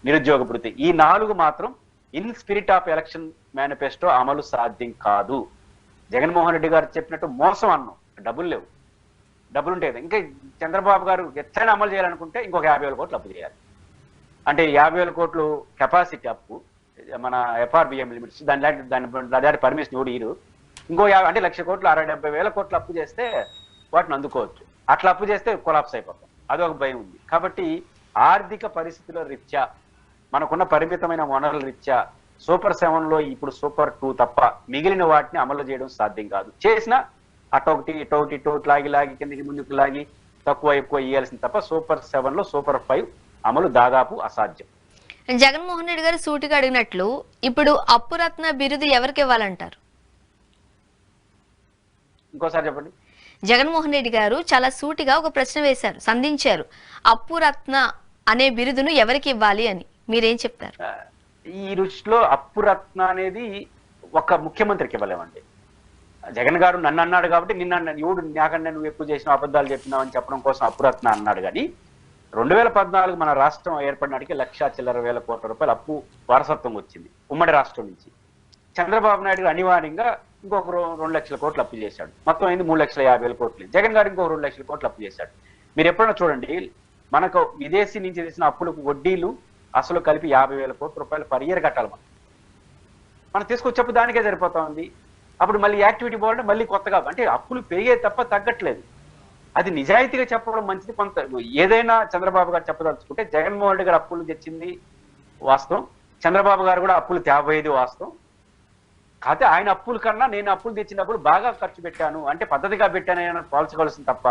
నిరుద్యోగ భృతి, ఈ 4 మాత్రం in spirit of election manifesto అమలు సాధ్యం కాదు. జగన్మోహన్ రెడ్డి గారు చెప్పినట్టు మోసం అన్నాం, డబ్బులు లేవు. డబ్బులు ఉంటే ఇంకా చంద్రబాబు గారు ఎట్లయినా అమలు చేయాలనుకుంటే ఇంకొక 50,000 కోట్లు అప్పు చేయాలి. అంటే 50,000 కోట్లు కెపాసిటీ అప్పు, మన ఎఫ్ఆర్బిఎం లిమిట్స్, దాని పర్మిషన్ ఎవడు ఇరు. ఇంకో అంటే 1,00,000 కోట్లు, 60-70,000 కోట్లు అప్పు చేస్తే వాటిని అందుకోవచ్చు. అట్లా అప్పు చేస్తే కొలాప్స్ అయిపోతాం, అదొక భయం ఉంది. కాబట్టి ఆర్థిక పరిస్థితుల రీత్యా, మనకున్న పరిమితమైన వనరుల రీత్యా సూపర్ 7లో ఇప్పుడు సూపర్ 2 తప్ప మిగిలిన వాటిని అమలు చేయడం సాధ్యం కాదు. చేసినా అటొకటి ఇటొకటి లాగి కిందకి ముందుకు లాగి తక్కువ ఎక్కువ ఇయ్యాల్సింది తప్ప సూపర్ 7లో సూపర్ 5 అమలు దాదాపు అసాధ్యం. జగన్మోహన్ రెడ్డి గారు సూటిగా అడిగినట్లు ఇప్పుడు అప్పురత్న బిరుదు ఎవరికి ఇవ్వాలంటారు? ఇంకోసారి చెప్పండి. జగన్మోహన్ రెడ్డి గారు చాలా సూటిగా ఒక ప్రశ్న వేశారు, సంధించారు. అప్పురత్న అనే బిరుదును ఎవరికి ఇవ్వాలి అని మీరేం చెప్తారు? ఈ రుచిలో అప్పురత్న అనేది ఒక ముఖ్యమంత్రికి ఇవ్వలేమండి. జగన్ గారు నన్ను అన్నాడు కాబట్టి నిన్న ఎవడు నాకన్నా నువ్వు ఎక్కువ చేసిన అబద్ధాలు చెప్పినావు అని చెప్పడం కోసం అప్పురత్న అన్నాడు. కానీ 2014 మన రాష్ట్రం ఏర్పడినాటికి 1,00,000 కోట్ల రూపాయలు అప్పు వారసత్వం వచ్చింది ఉమ్మడి రాష్ట్రం నుంచి. చంద్రబాబు నాయుడు గారు అనివార్యంగా ఇంకొక 2 లక్షల కోట్లు అప్పు చేశాడు. మొత్తం అయింది 3,50,000 కోట్లు. జగన్ గారు ఇంకొక 2 లక్షల కోట్లు అప్పు చేశాడు. మీరు ఎప్పుడైనా చూడండి, మనకు విదేశీ నుంచి తెచ్చిన అప్పులకు వడ్డీలు అసలు కలిపి 50,000 కోట్ల రూపాయలు పర్ ఇయర్ కట్టాలి. మనం తీసుకొచ్చప్పుడు దానికే సరిపోతా ఉంది. అప్పుడు మళ్ళీ యాక్టివిటీ పోవాలంటే మళ్ళీ కొత్తగా, అంటే అప్పులు పెరిగే తప్ప తగ్గట్లేదు. అది నిజాయితీగా చెప్పడం మంచిది. కొంత ఏదైనా చంద్రబాబు గారు చెప్పదలుచుకుంటే జగన్మోహన్ రెడ్డి గారు అప్పులు తెచ్చింది వాస్తవం, చంద్రబాబు గారు కూడా అప్పులు తేబోయేది వాస్తవం. కాకపోతే ఆయన అప్పుల కన్నా నేను అప్పులు తెచ్చినప్పుడు బాగా ఖర్చు పెట్టాను అంటే పద్ధతిగా పెట్టాను పోల్చవలసిన తప్ప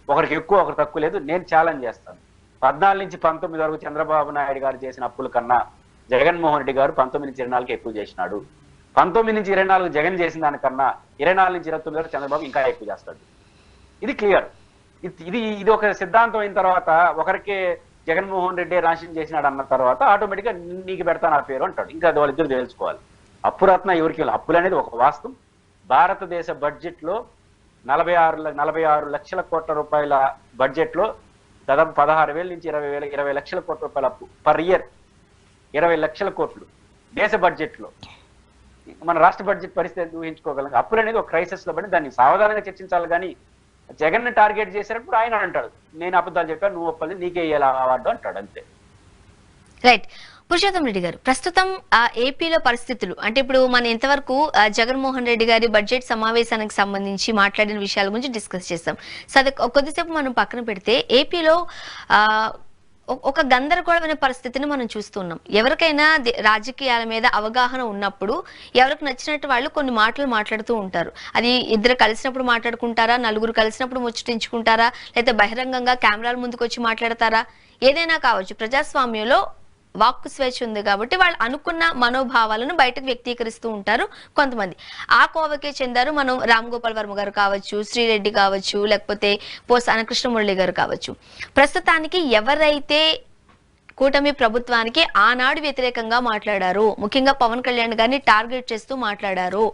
ఒకరికి ఎక్కువ ఒకరు తక్కువ లేదు. నేను ఛాలెంజ్ చేస్తాను, 14 నుంచి 19 వరకు చంద్రబాబు నాయుడు గారు చేసిన అప్పుల కన్నా జగన్మోహన్ రెడ్డి గారు 19 నుంచి 24 ఎక్కువ చేసినాడు. 19 నుంచి 24 జగన్ చేసిన దానికన్నా 24 నుంచి 29 వరకు చంద్రబాబు ఇంకా ఎక్కువ చేస్తాడు. ఇది క్లియర్. ఇది ఒక సిద్ధాంతం అయిన తర్వాత ఒకరికి జగన్మోహన్ రెడ్డి రాష్ట్రం చేసినాడు అన్న తర్వాత ఆటోమేటిక్గా నీకు పెడతాను ఆ పేరు అంటాడు. ఇంకా అది వాళ్ళిద్దరు తెలుసుకోవాలి. అప్పురత్న ఎవరికి అప్పులు అనేది ఒక వాస్తవం. భారతదేశ బడ్జెట్ లో 46 లక్షల కోట్ల రూపాయల బడ్జెట్ లో దాదాపు 16,000 నుంచి 20 లక్షల కోట్ల రూపాయల అప్పు పర్ ఇయర్. 20 లక్షల కోట్లు దేశ బడ్జెట్ లో. మన రాష్ట్ర బడ్జెట్ పరిస్థితి ఊహించుకోగలం. అప్పులు అనేది ఒక క్రైసిస్ లో పడి దాన్ని సావధానంగా చర్చించాలి. కానీ జగన్ ని టార్గెట్ చేసినప్పుడు ఆయన అంటాడు నేను అబద్ధాలు చెప్పాను, నువ్వు ఒప్పది నీకే ఇయ్యాలి అవార్డు అంటాడు, అంతే. రైట్. పురుషోత్తం రెడ్డి గారు, ప్రస్తుతం ఏపీలో పరిస్థితులు అంటే ఇప్పుడు మనం ఇంతవరకు జగన్మోహన్ రెడ్డి గారి బడ్జెట్ సమావేశానికి సంబంధించి మాట్లాడిన విషయాల గురించి డిస్కస్ చేస్తాం. సరే, కొద్దిసేపు మనం పక్కన పెడితే ఏపీలో ఒక గందరగోళమైన పరిస్థితిని మనం చూస్తున్నాం. ఎవరికైనా రాజకీయాల మీద అవగాహన ఉన్నప్పుడు ఎవరికి నచ్చినట్టు వాళ్ళు కొన్ని మాటలు మాట్లాడుతూ ఉంటారు. అది ఇద్దరు కలిసినప్పుడు మాట్లాడుకుంటారా, నలుగురు కలిసినప్పుడు ముచ్చటించుకుంటారా, లేదా బహిరంగంగా కెమెరాల ముందుకు వచ్చి మాట్లాడతారా, ఏదైనా కావచ్చు. ప్రజాస్వామ్యంలో వాక్కు స్వేచ్ఛ ఉంది కాబట్టి వాళ్ళు అనుకున్న మనోభావాలను బయటకు వ్యక్తీకరిస్తూ ఉంటారు కొంతమంది. ఆ కోవకే చెందారు మనం రామ్ గోపాల్ వర్మ గారు కావచ్చు, శ్రీరెడ్డి కావచ్చు, లేకపోతే పోసాని కృష్ణమురళి గారు కావచ్చు. ప్రస్తుతానికి ఎవరైతే కూటమి ప్రభుత్వానికి ఆనాడు వ్యతిరేకంగా మాట్లాడారు, ముఖ్యంగా పవన్ కళ్యాణ్ గారిని టార్గెట్ చేస్తూ మాట్లాడారు,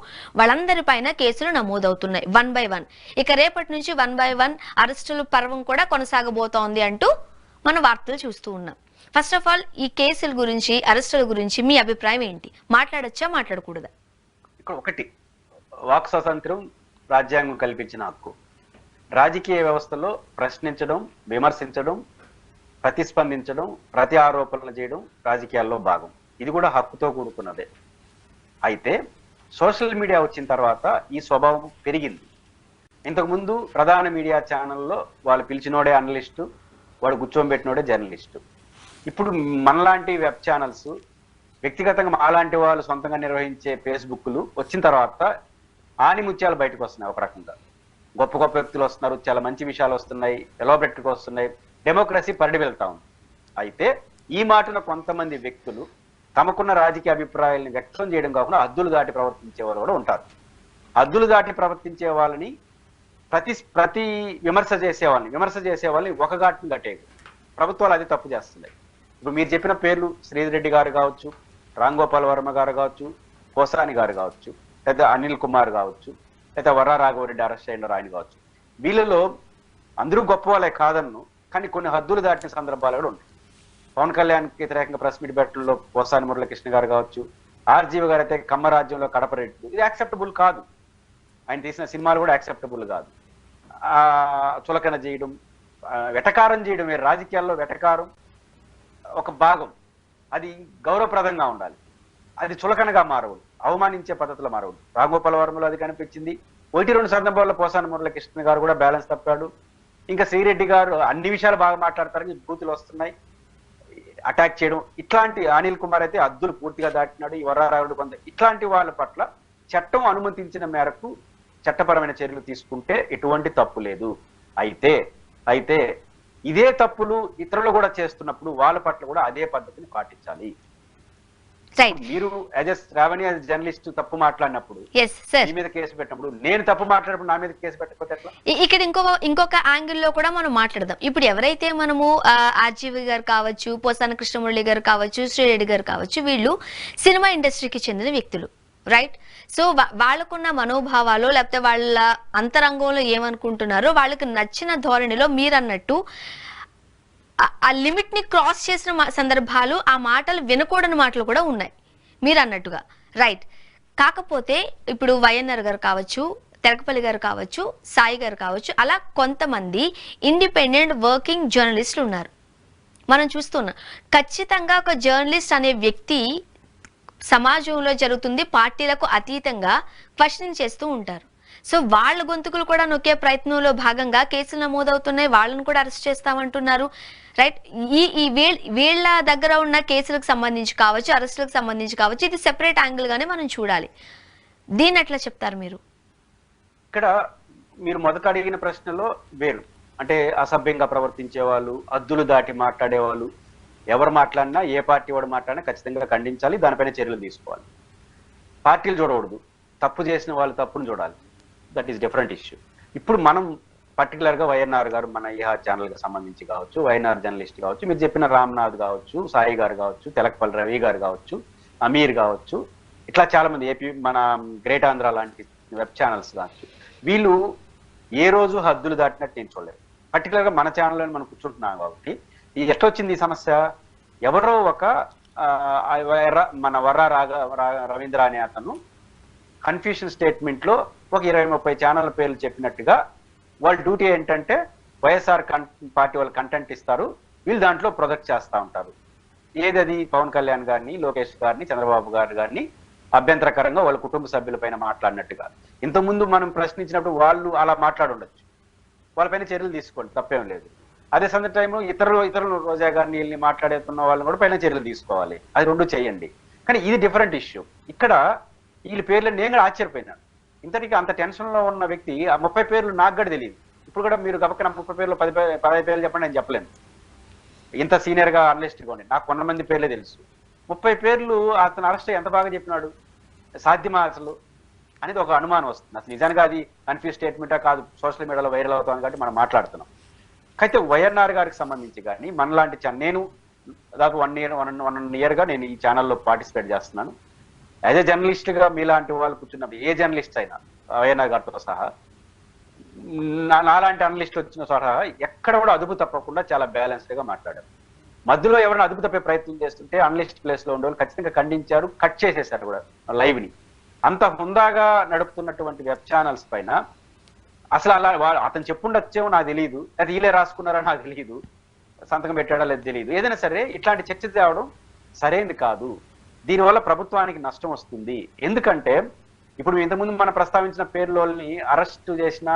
వాళ్ళందరి పైన కేసులు నమోదవుతున్నాయి 1 by 1. ఇక రేపటి నుంచి 1 by 1 అరెస్టుల పర్వం కూడా కొనసాగబోతోంది అంటూ మన వార్తలు చూస్తూ ఉన్నాం. ఫస్ట్ ఆఫ్ ఆల్ ఈ కేసుల గురించి, అరెస్టుల గురించి మీ అభిప్రాయం ఏంటి? మాట్లాడొచ్చా, మాట్లాడకూడదా? ఇక్కడ ఒకటి, వాక్ స్వాతంత్రం రాజ్యాంగం కల్పించిన హక్కు. రాజకీయ వ్యవస్థలో ప్రశ్నించడం, విమర్శించడం, ప్రతిస్పందించడం, ప్రతి ఆరోపణలు చేయడం రాజకీయాల్లో భాగం. ఇది కూడా హక్కుతో కూడుకున్నదే. అయితే సోషల్ మీడియా వచ్చిన తర్వాత ఈ స్వభావం పెరిగింది. ఇంతకుముందు ప్రధాన మీడియా ఛానల్లో వాళ్ళు పిలిచినోడే అనలిస్టు, వాడు కూర్చోబెట్టినోడే జర్నలిస్టు. ఇప్పుడు మనలాంటి వెబ్ ఛానల్స్, వ్యక్తిగతంగా మాలాంటి వాళ్ళు సొంతంగా నిర్వహించే ఫేస్బుక్లు వచ్చిన తర్వాత ఆనిముత్యాలు బయటకు వస్తున్నాయి. ఒక రకంగా గొప్ప గొప్ప వ్యక్తులు వస్తున్నారు, చాలా మంచి విషయాలు వస్తున్నాయి, ఎలాబరేట్గా వస్తున్నాయి, డెమోక్రసీ పరిడి వెళ్తా ఉంది. అయితే ఈ మాటలో కొంతమంది వ్యక్తులు తమకున్న రాజకీయ అభిప్రాయాలను వ్యక్తం చేయడం కాకుండా హద్దులు దాటి ప్రవర్తించే వాళ్ళు కూడా ఉంటారు. హద్దులు దాటి ప్రవర్తించే వాళ్ళని ప్రతి విమర్శ చేసే వాళ్ళని ఒక ఘాటును కట్టేది ప్రభుత్వాలు అది తప్పు చేస్తున్నాయి. ఇప్పుడు మీరు చెప్పిన పేర్లు శ్రీరెడ్డి గారు కావచ్చు, రామ్ గోపాల్ వర్మ గారు కావచ్చు, పోసాని గారు కావచ్చు, లేదా అనిల్ కుమార్ కావచ్చు, లేదా వర్రా రాఘవరెడ్డి అరెస్ట్ అయిన ఆయన కావచ్చు, వీళ్ళలో అందరూ గొప్ప వాళ్ళే కాదన్ను, కానీ కొన్ని హద్దులు దాటిన సందర్భాలు కూడా ఉంటాయి. పవన్ కళ్యాణ్కి వ్యతిరేకంగా ప్రెస్ మీట్ పెట్టడంలో పోసాని మురళీకృష్ణ గారు కావచ్చు, ఆర్జీవి గారు అయితే కమ్మరాజ్యంలో కడప రెడ్డి, ఇది యాక్సెప్టబుల్ కాదు. ఆయన తీసిన సినిమాలు కూడా యాక్సెప్టబుల్ కాదు. చులకన చేయడం, వెటకారం చేయడం, రాజకీయాల్లో వెటకారం ఒక భాగం, అది గౌరవప్రదంగా ఉండాలి. అది చులకనగా మారవద్దు, అవమానించే పద్ధతిలో మారవద్దు. రాఘగోపాల వర్మలో అది కనిపించింది. 1-2 సందర్భాల్లో పోసాని మురళీకృష్ణ గారు కూడా బ్యాలెన్స్ తప్పాడు. ఇంకా శ్రీరెడ్డి గారు అన్ని విషయాలు బాగా మాట్లాడతారని బూతులు వస్తున్నాయి, అటాక్ చేయడం. ఇట్లాంటి అనిల్ కుమార్ అయితే హద్దులు పూర్తిగా దాటినాడు. ఈ వర్రారావుడు కొంత ఇట్లాంటి వాళ్ళ పట్ల చట్టం అనుమతించిన మేరకు చట్టపరమైన చర్యలు తీసుకుంటే ఎటువంటి తప్పు లేదు. అయితే ఇదే తప్పులు ఇతరులు కూడా చేస్తున్నప్పుడు వాళ్ళ పట్ల కూడా అదే పద్ధతిని పాటించాలి. మీరు as a Shravani as journalist తప్పు మాట్లాడినప్పుడు మీ మీద కేసు పెట్టినప్పుడు, నేను తప్పు మాట్లాడినప్పుడు నా మీద కేసు పెట్టకపోతే ఎట్లా? ఇక్కడ ఇంకొక యాంగిల్లో కూడా మనం మాట్లాడదాం. ఇప్పుడు ఎవరైతే మనము ఆర్జీవి గారు కావచ్చు, పోసాని కృష్ణమురళి గారు కావచ్చు, శ్రీరెడ్డి గారు కావచ్చు, వీళ్ళు సినిమా ఇండస్ట్రీకి చెందిన వ్యక్తులు, రైట్? సో వాళ్ళకున్న మనోభావాలు, లేకపోతే వాళ్ళ అంతరంగంలో ఏమనుకుంటున్నారో వాళ్ళకి నచ్చిన ధోరణిలో మీరు అన్నట్టు ఆ లిమిట్ ని క్రాస్ చేసిన సందర్భాలు, ఆ మాటలు వినకూడని మాటలు కూడా ఉన్నాయి మీరు అన్నట్టుగా, రైట్? కాకపోతే ఇప్పుడు వైఎన్ఆర్ గారు కావచ్చు, తెరకపల్లి గారు కావచ్చు, సాయి గారు కావచ్చు, అలా కొంతమంది ఇండిపెండెంట్ వర్కింగ్ జర్నలిస్టులు ఉన్నారు. మనం చూస్తున్నాం. ఖచ్చితంగా ఒక జర్నలిస్ట్ అనే వ్యక్తి సమాజంలో జరుగుతుంది పార్టీలకు అతీతంగా క్వశ్చనింగ్ చేస్తూ ఉంటారు. సో వాళ్ళ గొంతుకులు కూడా నొక్కే ప్రయత్నంలో భాగంగా కేసులు నమోదవుతున్నాయి, వాళ్ళను కూడా అరెస్ట్ చేస్తామంటున్నారు. రైట్. వీళ్ళ దగ్గర ఉన్న కేసులకు సంబంధించి కావచ్చు, అరెస్టులకు సంబంధించి కావచ్చు, ఇది సెపరేట్ యాంగిల్ గానే మనం చూడాలి. దీన్ని ఎట్లా చెప్తారు మీరు? ఇక్కడ మీరు మొదట అడిగిన ప్రశ్నలో వేరు, అంటే అసభ్యంగా ప్రవర్తించే వాళ్ళు, హద్దులు దాటి మాట్లాడే వాళ్ళు, ఎవరు మాట్లాడినా ఏ పార్టీ వాడు మాట్లాడినా ఖచ్చితంగా ఖండించాలి, దానిపైన చర్యలు తీసుకోవాలి. పార్టీలు చూడకూడదు, తప్పు చేసిన వాళ్ళు తప్పును చూడాలి. That is different issue. ఇప్పుడు మనం పర్టికులర్ గా వైఎన్ఆర్ గారు, మన ఈహా ఛానల్ కి సంబంధించి కావచ్చు, వైఎన్ఆర్ జర్నలిస్ట్ కావచ్చు, మీరు చెప్పిన రామ్నాథ్ కావచ్చు, సాయి గారు కావచ్చు, తెలకపల్లి రవి గారు కావచ్చు, అమీర్ కావచ్చు, ఇట్లా చాలా మంది ఏపీ మన గ్రేట్ ఆంధ్ర లాంటి వెబ్ ఛానల్స్ కావచ్చు, వీళ్ళు ఏ రోజు హద్దులు దాటినట్టు నేను చూడలేదు. పర్టికులర్ గా మన ఛానల్లో మనం కూర్చుంటున్నాం కాబట్టి ఇది ఎట్లా వచ్చింది ఈ సమస్య? ఎవరో ఒక మన రవీంద్ర అనే అతను కన్ఫ్యూషన్ స్టేట్మెంట్ లో ఒక 20-30 ఛానల్ పేర్లు చెప్పినట్టుగా వాళ్ళ డ్యూటీ ఏంటంటే వైఎస్ఆర్ పార్టీ వాళ్ళు కంటెంట్ ఇస్తారు, వీళ్ళు దాంట్లో ప్రొజెక్ట్ చేస్తూ ఉంటారు. ఏదది పవన్ కళ్యాణ్ గారిని, లోకేష్ గారిని, చంద్రబాబు గారిని అభ్యంతరకరంగా వాళ్ళ కుటుంబ సభ్యులపైన మాట్లాడినట్టుగా. ఇంతకుముందు మనం ప్రశ్నించినప్పుడు వాళ్ళు అలా మాట్లాడుండొచ్చు, వాళ్ళపైన చర్యలు తీసుకోండి, తప్పేం లేదు. అదే సందర్భ టైంలో ఇతరులు రోజా గారిని వీళ్ళని మాట్లాడుతున్న వాళ్ళని కూడా పైన చర్యలు తీసుకోవాలి, అది రెండు చేయండి. కానీ ఇది డిఫరెంట్ ఇష్యూ. ఇక్కడ వీళ్ళ పేర్లు నేను కూడా ఆశ్చర్యపోయినాను. ఇంతటికి అంత టెన్షన్ లో ఉన్న వ్యక్తి ఆ 30 పేర్లు నాకు కూడా తెలియదు. ఇప్పుడు కూడా మీరు గబక్కన 30 పేర్లు 15 పేర్లు చెప్పండి, నేను చెప్పలేను. ఇంత సీనియర్ గా అనలిస్ట్ గా ఉండి నాకు 100 మంది పేర్లే తెలుసు. 30 పేర్లు అతను అరెస్ట్ ఎంత బాగా చెప్పినాడు, సాధ్యమా అసలు అనేది ఒక అనుమానం వస్తుంది. అసలు నిజానికి అది కన్ఫ్యూజ్ స్టేట్మెంటా కాదు, సోషల్ మీడియాలో వైరల్ అవుతాం కాబట్టి మనం మాట్లాడుతున్నాం. అయితే వైఎన్ఆర్ గారికి సంబంధించి కానీ మనలాంటి నేను దాదాపు 1 ఇయర్ గా నేను ఈ ఛానల్లో పార్టిసిపేట్ చేస్తున్నాను. యాజ్ ఏ జర్నలిస్ట్ గా మీలాంటి వాళ్ళు కూర్చున్నప్పుడు, ఏ జర్నలిస్ట్ అయినా వైఎన్ఆర్ గారితో సహా, నాలాంటి అనలిస్ట్ వచ్చిన సహా ఎక్కడ కూడా అదుపు తప్పకుండా చాలా బ్యాలెన్స్డ్ గా మాట్లాడారు. మధ్యలో ఎవరైనా అదుపు తప్పే ప్రయత్నం చేస్తుంటే అనలిస్ట్ ప్లేస్ లో ఉండేవాళ్ళు ఖచ్చితంగా ఖండించారు, కట్ చేసేసారు కూడా లైవ్ ని. అంత హుందాగా నడుపుతున్నటువంటి వెబ్ ఛానల్స్ పైన అసలు అలా అతను చెప్పుండొచ్చేమో నాకు తెలియదు, అది వీళ్ళే రాసుకున్నారో నాకు తెలియదు, సంతకం పెట్టాడో లేదు తెలియదు. ఏదైనా సరే ఇట్లాంటి చర్చ తేవడం సరైనది కాదు. దీనివల్ల ప్రభుత్వానికి నష్టం వస్తుంది. ఎందుకంటే ఇప్పుడు ఇంతకుముందు మనం ప్రస్తావించిన పేర్లని అరెస్టు చేసిన,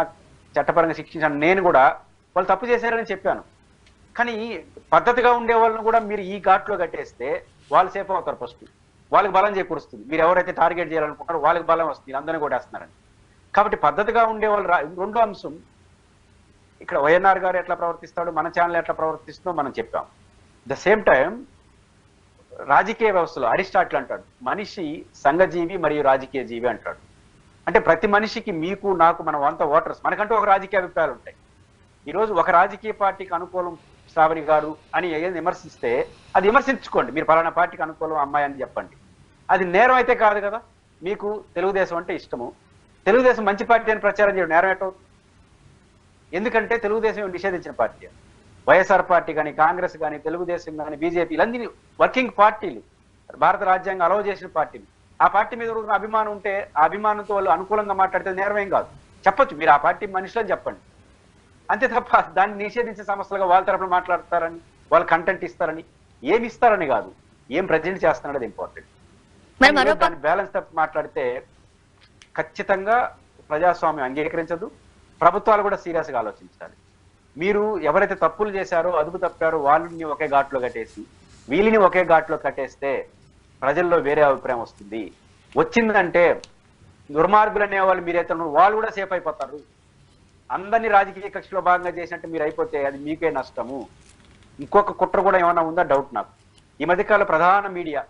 చట్టపరంగా శిక్షించిన నేను కూడా వాళ్ళు తప్పు చేశారని చెప్పాను. కానీ పద్ధతిగా ఉండే వాళ్ళని కూడా మీరు ఈ ఘాట్లో కట్టేస్తే వాళ్ళు సేఫ్ అవుతారు. ఫస్ట్ వాళ్ళకి బలం చేకూరుస్తుంది. మీరు ఎవరైతే టార్గెట్ చేయాలనుకుంటారో వాళ్ళకి బలం వస్తుంది, అందరినీ కొట్టేస్తున్నారని. కాబట్టి పద్ధతిగా ఉండే వాళ్ళు రెండో అంశం, ఇక్కడ వైఎన్ఆర్ గారు ఎట్లా ప్రవర్తిస్తాడో, మన ఛానల్ ఎట్లా ప్రవర్తిస్తుందో మనం చెప్పాం. ద సేమ్ టైం రాజకీయ వ్యవస్థలో అరిస్టాటిల్ అంటాడు, మనిషి సంఘజీవి మరియు రాజకీయ జీవి అంటాడు. అంటే ప్రతి మనిషికి, మీకు నాకు, మనం అంతా ఓటర్స్, మనకంటూ ఒక రాజకీయ అభిప్రాయాలు ఉంటాయి. ఈరోజు ఒక రాజకీయ పార్టీకి అనుకూలం శ్రావణి గారు అని ఏదైనా విమర్శిస్తే అది విమర్శించుకోండి, మీరు పలానా పార్టీకి అనుకూలం అమ్మాయి అని చెప్పండి. అది నేరం అయితే కాదు కదా. మీకు తెలుగుదేశం అంటే ఇష్టము, తెలుగుదేశం మంచి పార్టీ అని ప్రచారం చేయడం నేరం ఎట్టవుతుంది? ఎందుకంటే తెలుగుదేశం నిషేధించిన పార్టీ. వైఎస్ఆర్ పార్టీ కానీ, కాంగ్రెస్ కానీ, తెలుగుదేశం కానీ, బీజేపీ, ఇలాంటి వర్కింగ్ పార్టీలు, భారత రాజ్యాంగం అలవ్ చేసిన పార్టీలు. ఆ పార్టీ మీద ఉన్న అభిమానం ఉంటే ఆ అభిమానంతో వాళ్ళు అనుకూలంగా మాట్లాడితే నేరమేం కాదు, చెప్పొచ్చు. మీరు ఆ పార్టీ మనుషులని చెప్పండి, అంతే తప్ప దాన్ని నిషేధించే సమస్యలుగా వాళ్ళ తరపున మాట్లాడతారని, వాళ్ళు కంటెంట్ ఇస్తారని, ఏమి ఇస్తారని కాదు, ఏం ప్రజెంట్ చేస్తున్నాడు ఇంపార్టెంట్. బ్యాలెన్స్ తప్ప మాట్లాడితే ఖచ్చితంగా ప్రజాస్వామ్యం అంగీకరించదు. ప్రభుత్వాలు కూడా సీరియస్ గా ఆలోచించాలి. మీరు ఎవరైతే తప్పులు చేశారో, అదుపు తప్పారో వాళ్ళని ఒకే ఘాట్లో కట్టేసి వీళ్ళని ఒకే ఘాట్లో కట్టేస్తే ప్రజల్లో వేరే అభిప్రాయం వస్తుంది. వచ్చిందంటే దుర్మార్గులు అనే వాళ్ళు మీరైతే వాళ్ళు కూడా సేఫ్ అయిపోతారు. అందరినీ రాజకీయ కక్షలో భాగంగా చేసినట్టు మీరు అయిపోతే అది మీకే నష్టము. ఇంకొక కుట్ర కూడా ఏమైనా ఉందా డౌట్ నాకు. ఈ మధ్యకాల ప్రధాన మీడియా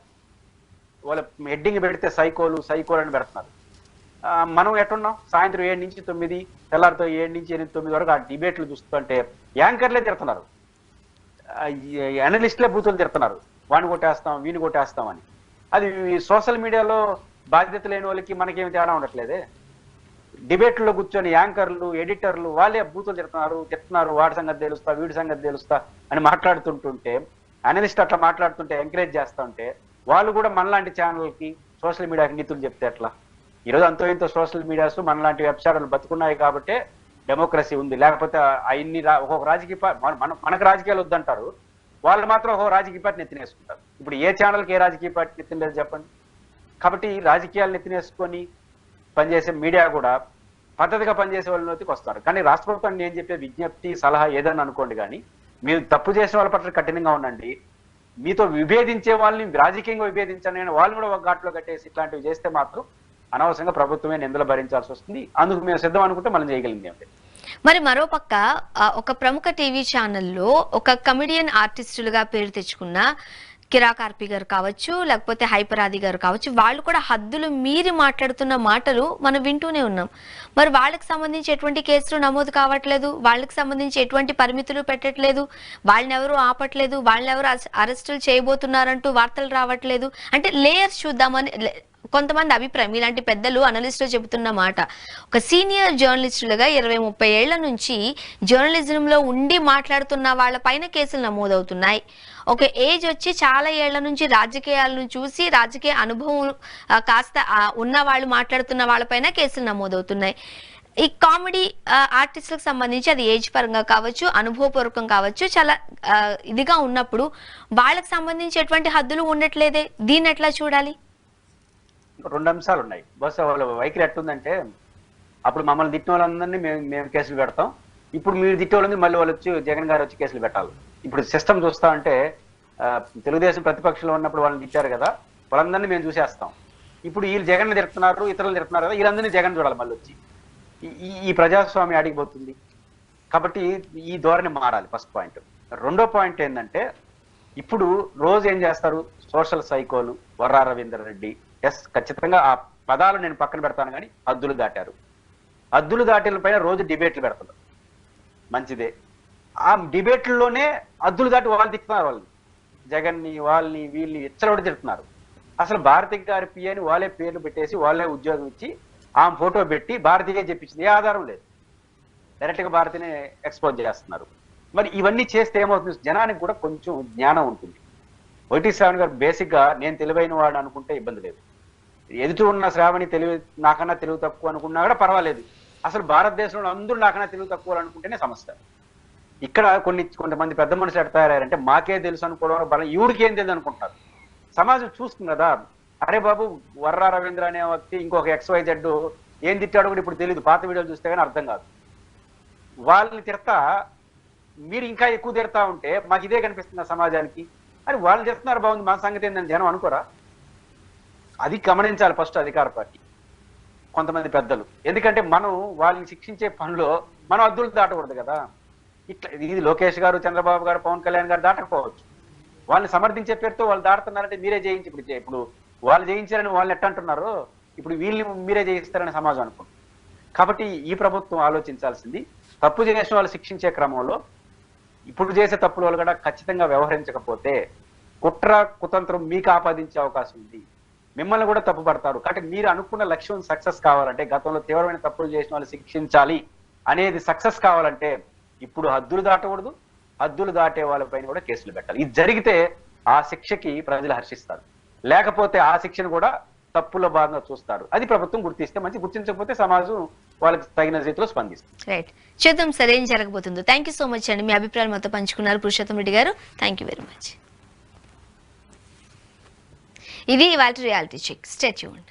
వాళ్ళ హెడ్డింగ్ పెడితే సైకోలు అని పెడుతున్నారు. మనం ఎట్టున్నాం, సాయంత్రం 7 నుంచి 9, తెల్లారితో 7 నుంచి 8, 9 వరకు ఆ డిబేట్లు చూస్తుంటే యాంకర్లే తిడుతున్నారు, అనలిస్టులే బూతులు తిడుతున్నారు, వాడిని కొట్టేస్తాం వీని కొట్టేస్తాం అని. అది సోషల్ మీడియాలో బాధ్యత లేని వాళ్ళకి మనకేమి తేడా ఉండట్లేదే. డిబేట్లో కూర్చొని యాంకర్లు, ఎడిటర్లు వాళ్ళే బూతులు తిడుతున్నారు, వాడి సంగతి తెలుస్తా, వీడి సంగతి తెలుస్తా అని మాట్లాడుతుంటుంటే, అనలిస్ట్ అట్లా మాట్లాడుతుంటే ఎంకరేజ్ చేస్తూ ఉంటే, వాళ్ళు కూడా మనలాంటి ఛానల్కి, సోషల్ మీడియాకి నీతులు చెప్తే ఎట్లా? ఈరోజు అంతో ఇంతో సోషల్ మీడియాస్ మనలాంటి వెబ్సైట్లు బతుకున్నాయి కాబట్టి డెమోక్రసీ ఉంది. లేకపోతే అన్ని ఒక్కొక్క రాజకీయ మనకు రాజకీయాలు వద్దంటారు, వాళ్ళు మాత్రం ఒక్కొక్క రాజకీయ పార్టీని ఎత్తినేసుకుంటారు. ఇప్పుడు ఏ ఛానల్కి ఏ రాజకీయ పార్టీని ఎత్తినలేదు చెప్పండి. కాబట్టి రాజకీయాలను ఎత్తినేసుకొని పనిచేసే మీడియా కూడా పద్ధతిగా పనిచేసే వాళ్ళకి వస్తారు. కానీ రాష్ట్ర ప్రభుత్వం నేను చెప్పే విజ్ఞప్తి సలహా ఏదన్నా అనుకోండి, కానీ మీరు తప్పు చేసిన వాళ్ళ పట్ల కఠినంగా ఉండండి. మీతో విభేదించే వాళ్ళని రాజకీయంగా విభేదించండి, కానీ వాళ్ళు కూడా ఒక ఘాట్లో కట్టేసి ఇట్లాంటివి చేస్తే మాత్రం అనవసరంగా ప్రభుత్వమే నిందలు భరించాల్సి వస్తుంది. అందుకు మేము సిద్ధం అనుకుంటే మనం చేయగలిగింది అంటే. మరి మరోపక్క ఒక ప్రముఖ టీవీ ఛానల్లో ఒక కమెడియన్ ఆర్టిస్టులుగా పేరు తెచ్చుకున్న కిరాకార్పి గారు కావచ్చు, లేకపోతే హైపరాది గారు కావచ్చు, వాళ్ళు కూడా హద్దులు మీరి మాట్లాడుతున్న మాటలు మనం వింటూనే ఉన్నాం. మరి వాళ్ళకి సంబంధించి ఎటువంటి కేసులు నమోదు కావట్లేదు, వాళ్ళకి సంబంధించి ఎటువంటి పరిమితులు పెట్టట్లేదు, వాళ్ళని ఎవరు ఆపట్లేదు, వాళ్ళని ఎవరు అరెస్టులు చేయబోతున్నారంటూ వార్తలు రావట్లేదు. అంటే లేయర్స్ చూద్దామని కొంతమంది అభిప్రాయం. ఇలాంటి పెద్దలు అనలిస్టులు చెబుతున్న మాట, ఒక సీనియర్ జర్నలిస్టులుగా 20-30 ఏళ్ల నుంచి జర్నలిజంలో ఉండి మాట్లాడుతున్న వాళ్ళ పైన కేసులు నమోదవుతున్నాయి. ఒక ఏజ్ వచ్చి చాలా ఏళ్ల నుంచి రాజకీయాలను చూసి రాజకీయ అనుభవం కాస్త ఉన్న వాళ్ళు మాట్లాడుతున్న వాళ్ళపైన కేసులు నమోదవుతున్నాయి. ఈ కామెడీ ఆర్టిస్టులకు సంబంధించి అది ఏజ్ పరంగా కావచ్చు, అనుభవపూర్వకం కావచ్చు, చాలా ఇదిగా ఉన్నప్పుడు వాళ్ళకి సంబంధించి ఎటువంటి హద్దులు ఉండట్లేదే, దీన్ని ఎట్లా చూడాలి? రెండు అంశాలు ఉన్నాయి. బహుశా వాళ్ళ వైఖరి ఎట్టుందంటే, అప్పుడు మమ్మల్ని తిట్టిన వాళ్ళందరినీ మేము కేసులు పెడతాం, ఇప్పుడు మీరు తిట్టే వాళ్ళని మళ్ళీ వాళ్ళు వచ్చి జగన్ గారు వచ్చి కేసులు పెట్టాలి. ఇప్పుడు సిస్టమ్ చూస్తా అంటే తెలుగుదేశం ప్రతిపక్షంలో ఉన్నప్పుడు వాళ్ళని తిట్టారు కదా, వాళ్ళందరినీ మేము చూసేస్తాం. ఇప్పుడు వీళ్ళు జగన్ తిడుతున్నారు, ఇతరులు తిడుతున్నారు కదా, వీళ్ళందరినీ జగన్ చూడాలి మళ్ళీ వచ్చి. ఈ ప్రజాస్వామ్యం అడిగిపోతుంది. కాబట్టి ఈ ధోరణి మారాలి, ఫస్ట్ పాయింట్. రెండో పాయింట్ ఏంటంటే, ఇప్పుడు రోజు ఏం చేస్తారు సోషల్ సైకోలు, వర్రా రవీందర్ రెడ్డి, ఎస్ ఖచ్చితంగా ఆ పదాలు నేను పక్కన పెడతాను, కానీ హద్దులు దాటారు. హద్దులు దాటిన పైన రోజు డిబేట్లు పెడతారు, మంచిదే. ఆ డిబేట్లలోనే హద్దులు దాటి వాళ్ళు తిప్పుతున్నారు, వాళ్ళని జగన్ని వాళ్ళని వీళ్ళని ఎచ్చలొడి తిడుతున్నారు. అసలు భారతి గారి పిఏని వాళ్ళే పేర్లు పెట్టేసి వాళ్ళే ఉద్యోగం ఇచ్చి ఆమె ఫోటో పెట్టి భారతీయ చెప్పించింది, ఏ ఆధారం లేదు, డైరెక్ట్ గా భారతిని ఎక్స్పోజ్ చేస్తున్నారు. మరి ఇవన్నీ చేస్తే ఏమవుతుంది, జనానికి కూడా కొంచెం జ్ఞానం ఉంటుంది. వైటీ శ్రావణి గారు బేసిక్ గా నేను తెలివైన వాడు అనుకుంటే ఇబ్బంది లేదు, ఎదుటి ఉన్న శ్రావణి నాకన్నా తెలివి తక్కువ అనుకున్నా కూడా పర్వాలేదు. అసలు భారతదేశంలో అందరూ నాకన్నా తెలివి తక్కువ అనుకుంటేనే సమస్య. ఇక్కడ కొంతమంది పెద్ద మనుషులు ఎట్లా తయారయ్యారంటే, మాకే తెలుసు అనుకోవడం బలం, ఈవిడికి ఏం తెలియదు అనుకుంటున్నారు. సమాజం చూస్తుంది కదా, అరే బాబు వర్రా రవీంద్ర అనే వ్యక్తి ఇంకొక XYZ ఏం తిట్టాడు కూడా ఇప్పుడు తెలియదు, పాత వీడియోలు చూస్తే కానీ అర్థం కాదు. వాళ్ళని తిడతా మీరు ఇంకా ఎక్కువ తిడతా ఉంటే మాకు ఇదే కనిపిస్తుంది సమాజానికి. అని వాళ్ళు తిడుతున్నారు, బాగుంది, మా సంగతి ఏందని జనం అనుకోరా? అది గమనించాలి ఫస్ట్ అధికార పార్టీ, కొంతమంది పెద్దలు. ఎందుకంటే మనం వాళ్ళని శిక్షించే పనిలో మనం హద్దులు దాటకూడదు కదా. ఇట్లా ఇది లోకేష్ గారు, చంద్రబాబు గారు, పవన్ కళ్యాణ్ గారు దాటకపోవచ్చు. వాళ్ళని సమర్థించే పేరుతో వాళ్ళు దాడుతున్నారంటే మీరే జయించి, ఇప్పుడు వాళ్ళు జయించారని వాళ్ళని ఎట్ట అంటున్నారు, ఇప్పుడు వీళ్ళని మీరే జయిస్తారని సమాజం అనుకుంటుంది. కాబట్టి ఈ ప్రభుత్వం ఆలోచించాల్సింది, తప్పు చేసిన వాళ్ళు శిక్షించే క్రమంలో ఇప్పుడు చేసే తప్పుల వాళ్ళు కూడా ఖచ్చితంగా వ్యవహరించకపోతే కుట్ర కుతంత్రం మీకు ఆపాదించే అవకాశం ఉంది, మిమ్మల్ని కూడా తప్పు పడతారు. కాబట్టి మీరు అనుకున్న లక్ష్యం సక్సెస్ కావాలంటే, గతంలో తీవ్రమైన తప్పులు చేసిన వాళ్ళు శిక్షించాలి అనేది సక్సెస్ కావాలంటే ఇప్పుడు హద్దులు దాటకూడదు, హద్దులు దాటే వాళ్ళపైన కూడా కేసులు పెట్టాలి. ఇది జరిగితే ఆ శిక్షకి ప్రజలు హర్షిస్తారు, లేకపోతే ఆ శిక్షను కూడా తప్పుల భాగంగా చూస్తారు. అది ప్రభుత్వం గుర్తిస్తే మంచి, గుర్తించకపోతే సమాజం వాళ్ళకి తగిన రీతిలో స్పందిస్తుంది. రైట్, చూద్దాం సరే ఏం జరగబోతుందో. థ్యాంక్ యూ సో మచ్ అండి, మీ అభిప్రాయాలు మొత్తం పంచుకున్నారు పురుషోత్తం రెడ్డి గారు. Thank you very much. ఇది ఇవాళ రియాలిటీ చెక్. Stay tuned.